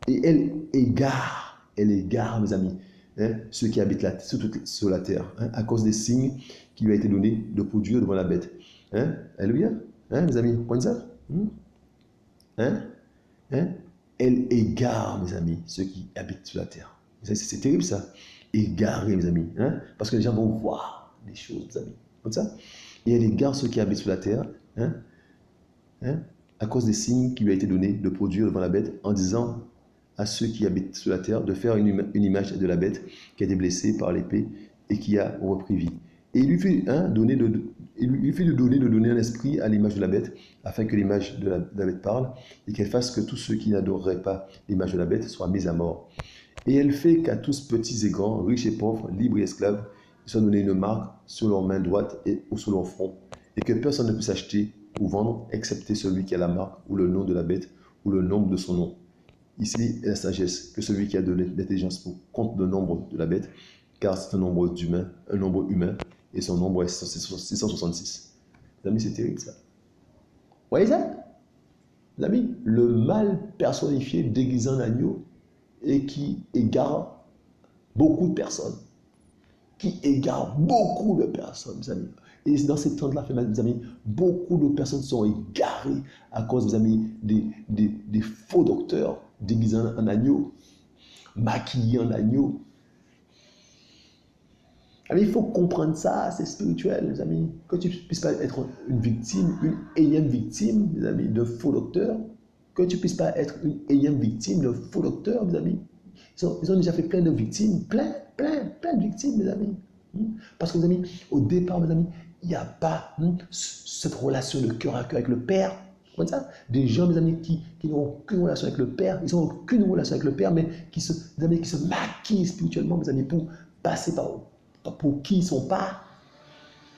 et elle égare, mes amis, hein, ceux qui habitent sur la terre, hein, à cause des signes qui lui a été donné de produire devant la bête. Hein, alléluia. Hein, mes amis, prenez ça. Hein, hein, elle égare, mes amis, ceux qui habitent sur la terre. C'est terrible ça. Égaré, mes amis, hein? Parce que les gens vont voir les choses, mes amis, comme ça. Et elle égare ceux qui habitent sur la terre, hein? Hein? À cause des signes qui lui a été donné de produire devant la bête, en disant à ceux qui habitent sur la terre de faire une image de la bête qui a été blessée par l'épée et qui a repris vie. Et il lui fit donner de donner un esprit à l'image de la bête, afin que l'image de la bête parle, et qu'elle fasse que tous ceux qui n'adoreraient pas l'image de la bête soient mis à mort. Et elle fait qu'à tous petits et grands, riches et pauvres, libres et esclaves, ils soient donnés une marque sur leur main droite ou sur leur front, et que personne ne puisse acheter ou vendre, excepté celui qui a la marque ou le nom de la bête ou le nombre de son nom. Ici est la sagesse, que celui qui a de l'intelligence pour compte le nombre de la bête, car c'est un nombre humain, et son nombre est 666. Les amis, c'est terrible ça. Vous voyez ça? Les amis, le mal personnifié déguisé en agneau, et qui égare beaucoup de personnes. Qui égare beaucoup de personnes, mes amis. Et dans ces temps-là, mes amis, beaucoup de personnes sont égarées à cause, mes amis, des faux docteurs déguisés en agneau, maquillés en agneau. Alors, il faut comprendre ça, c'est spirituel, mes amis. Que tu ne puisses pas être une victime, une énième victime, mes amis, de faux docteurs. Que tu ne puisses pas être une énième victime de faux docteurs, mes amis. Ils ont déjà fait plein de victimes, plein de victimes, mes amis. Parce que, mes amis, au départ, mes amis, il n'y a pas cette relation de cœur à cœur avec le Père. Comme ça, des gens, mes amis, qui n'ont aucune relation avec le Père, ils n'ont aucune relation avec le Père, mais mes amis, qui se maquillent spirituellement, mes amis, pour passer pour qui ils ne sont pas.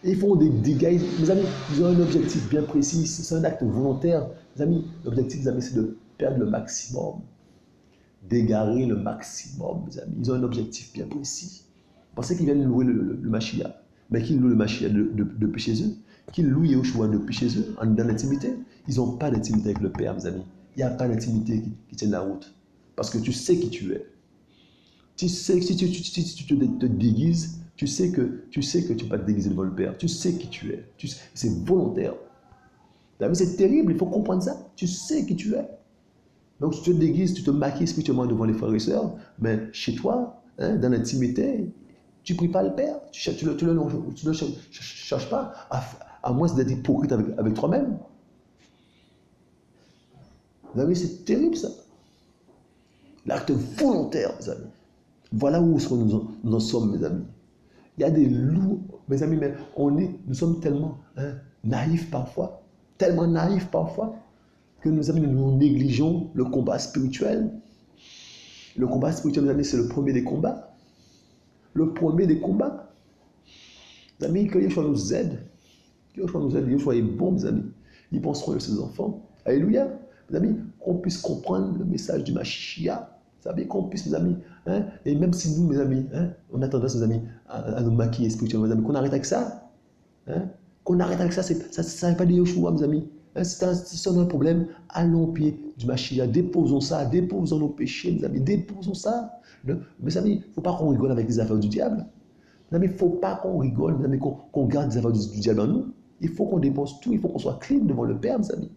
Et ils font des dégâts. Mes amis, ils ont un objectif bien précis, c'est un acte volontaire. Mes amis, l'objectif, mes amis, c'est de perdre le maximum, d'égarer le maximum, mes amis. Ils ont un objectif bien précis. Pensez qu'ils viennent louer le Mashiach, mais qu'ils louent le Mashiach depuis chez eux, qu'ils louent Yahushua depuis chez eux, dans l'intimité. Ils n'ont pas d'intimité avec le Père, mes amis. Il n'y a pas d'intimité qui tienne la route. Parce que tu sais qui tu es. Tu sais que si tu te déguises, tu sais que tu ne peux pas te déguiser devant le Père. Tu sais qui tu es. C'est volontaire. C'est terrible, il faut comprendre ça. Tu sais qui tu es. Donc, tu te déguises, tu te maquilles spirituellement devant les frères et sœurs, mais chez toi, dans l'intimité, tu ne pries pas le Père. Tu ne cherches pas, à moins d'être hypocrite avec toi-même. Vous savez, c'est terrible ça. L'acte volontaire, mes amis. Voilà où nous en sommes, mes amis. Il y a des loups, mes amis, mais nous sommes tellement naïfs parfois, que nous négligeons le combat spirituel. Le combat spirituel, mes amis, c'est le premier des combats. Le premier des combats. Mes amis, que Yeshua nous aide. Yeshua est bon, mes amis. Il prend soin de ses enfants. Alléluia. Mes amis, qu'on puisse comprendre le message du Mashiach. Vous savez, qu'on puisse, mes amis, et même si nous, mes amis, on a tendance, mes amis, à nous maquiller spirituellement, mes amis, qu'on arrête avec ça. Qu'on arrête avec ça, ça n'est pas de Yeshua, mes amis. Si on a un problème, allons au pied du Mashiach, déposons nos péchés, mes amis, déposons ça. Mes amis, il ne faut pas qu'on rigole avec les affaires du diable. Mes amis, il ne faut pas qu'on rigole, mes amis, qu'on garde les affaires du diable en nous. Il faut qu'on dépose tout, il faut qu'on soit clean devant le Père, mes amis.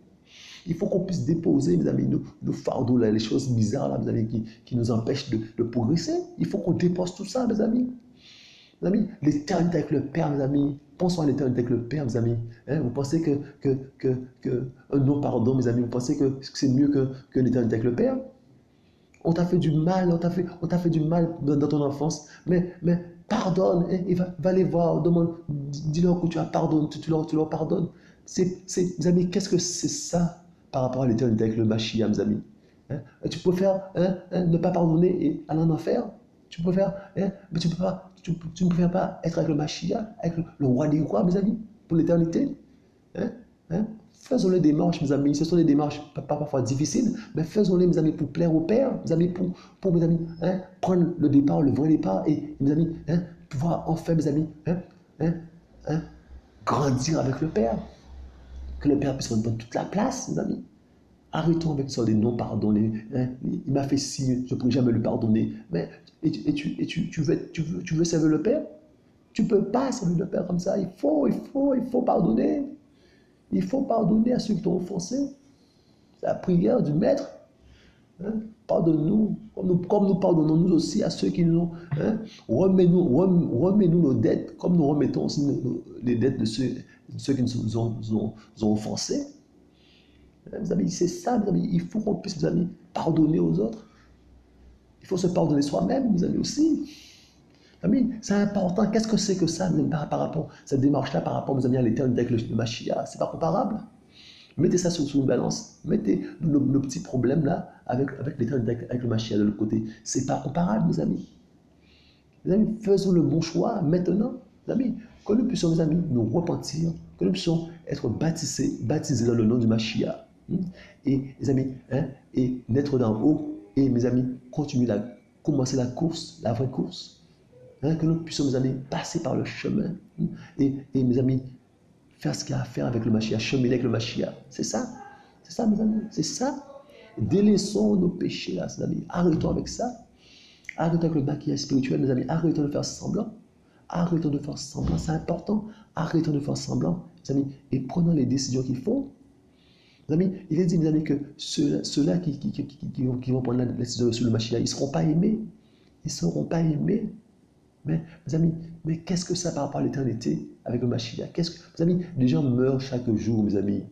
Il faut qu'on puisse déposer, mes amis, nos fardeaux, là, les choses bizarres, là, mes amis, qui nous empêchent de progresser. Il faut qu'on dépose tout ça, mes amis. Mes amis, l'éternité avec le Père, mes amis. Pensons à l'éternité avec le Père, mes amis. Vous pensez que non-pardon, mes amis, vous pensez que c'est mieux que l'éternité avec le Père? On t'a fait du mal, on t'a fait du mal dans ton enfance, mais pardonne, et va les voir, dis-leur que tu as pardonné, tu leur pardonnes. Mes amis, qu'est-ce que c'est ça par rapport à l'éternité avec le Mashiach, mes amis? Tu peux faire ne pas pardonner et aller en enfer. Tu peux faire, mais tu ne préfères pas être avec le Mashiach, avec le roi des rois, mes amis, pour l'éternité. Faisons les démarches, mes amis. Ce sont des démarches parfois difficiles, mais faisons-les, mes amis, pour plaire au Père, mes amis, pour mes amis, prendre le départ, le vrai départ, et mes amis, pouvoir enfin, mes amis, grandir avec le Père. Que le Père puisse prendre toute la place, mes amis. Arrêtons avec ça des non-pardons. Il m'a fait ci, je ne pourrai jamais le pardonner. Mais tu veux servir le Père? Tu ne peux pas servir le Père comme ça. Il faut pardonner. Il faut pardonner à ceux qui t'ont offensé. C'est la prière du Maître. Pardonne-nous, comme nous pardonnons nous aussi à ceux qui nous ont. Remets-nous nos dettes, comme nous remettons aussi les dettes de ceux qui nous ont offensés. Mes amis, c'est ça, mes amis. Il faut qu'on puisse, mes amis, pardonner aux autres. Il faut se pardonner soi-même, mes amis, aussi. Amis, c'est important. Qu'est-ce que c'est que ça, mes amis, par rapport à cette démarche-là, par rapport, mes amis, à l'éternité avec le Mashiach? C'est pas comparable. Mettez ça sur une balance. Mettez nos petits problèmes là avec l'éternité avec le Mashiach de l'autre côté. C'est pas comparable, mes amis. Mes amis, faisons le bon choix maintenant. Mes amis, que nous puissions, mes amis, nous repentir, que nous puissions être baptisés dans le nom du Mashiach. Et, mes amis, et naître d'en haut. Et, mes amis, commencer la course, la vraie course. Que nous puissions, mes amis, passer par le chemin. Et mes amis, faire ce qu'il y a à faire avec le Mashiach, cheminer avec le Mashiach. C'est ça, mes amis, c'est ça. Délaissons nos péchés là, mes amis. Arrêtons avec ça. Arrêtons avec le maquillage spirituel, mes amis. Arrêtons de faire semblant. Arrêtons de faire semblant, c'est important. Arrêtons de faire semblant, mes amis, et prenons les décisions qu'il faut. Mes amis, il est dit, mes amis, que ceux-là qui vont prendre la décision sur le Mashiach, ils ne seront pas aimés. Ils ne seront pas aimés. Mais, mes amis, mais qu'est-ce que ça par rapport à l'éternité avec le Mashiach? Mes amis, les gens meurent chaque jour, mes amis.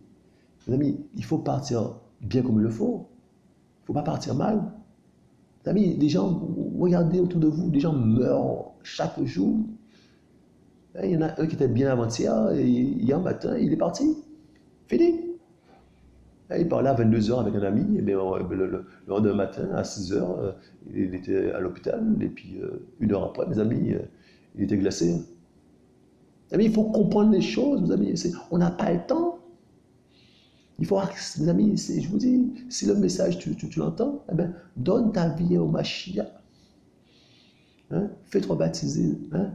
Mes amis, il faut partir bien comme il le faut. Il ne faut pas partir mal. Mes amis, les gens, regardez autour de vous, les gens meurent chaque jour. Il y en a un qui était bien avant-hier, et hier matin, il est parti. Fini. Il parlait à 22 heures avec un ami, et bien, le lendemain matin, à 6 heures, il était à l'hôpital, et puis 1 heure après, mes amis, il était glacé. Mes amis, il faut comprendre les choses, mes amis. On n'a pas le temps. Il faut, mes amis, je vous dis, si le message, tu l'entends, eh bien, donne ta vie au Mashiach. Hein? Fais-toi baptiser. Hein?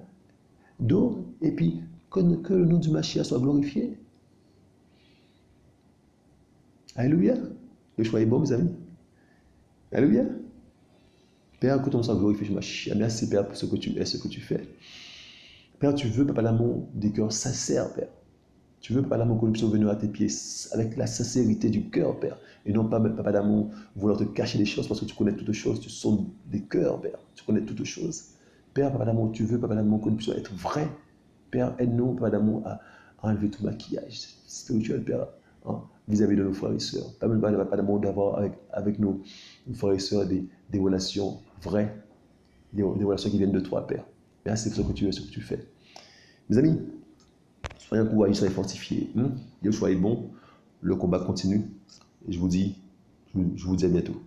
Et puis, que le nom du Mashiach soit glorifié. Alléluia. Le choix est bon, mes amis. Alléluia. Père, que ton nom soit glorifié, Mashiach. Merci, Père, pour ce que tu es, ce que tu fais. Père, tu veux, Papa l'amour, des cœurs sincères, Père. Tu veux, Papa d'amour, que nous puissions venir à tes pieds avec la sincérité du cœur, Père. Et non pas, Papa d'amour, vouloir te cacher des choses parce que tu connais toutes choses. Tu sondes des cœurs, Père. Tu connais toutes choses. Père, Papa d'amour, tu veux, Papa d'amour, que nous puissions être vrais. Père, aide-nous, Papa d'amour, à enlever tout maquillage spirituel, Père, hein, vis-à-vis de nos frères et sœurs. Permets-nous, Papa d'amour, d'avoir avec nos frères et sœurs des relations vraies, des relations qui viennent de toi, Père. Merci pour ce que tu es, ce que tu fais. Mes amis, soyez encouragés, soyez fortifiés. Dieu soit bon, le combat continue. Et je vous dis à bientôt.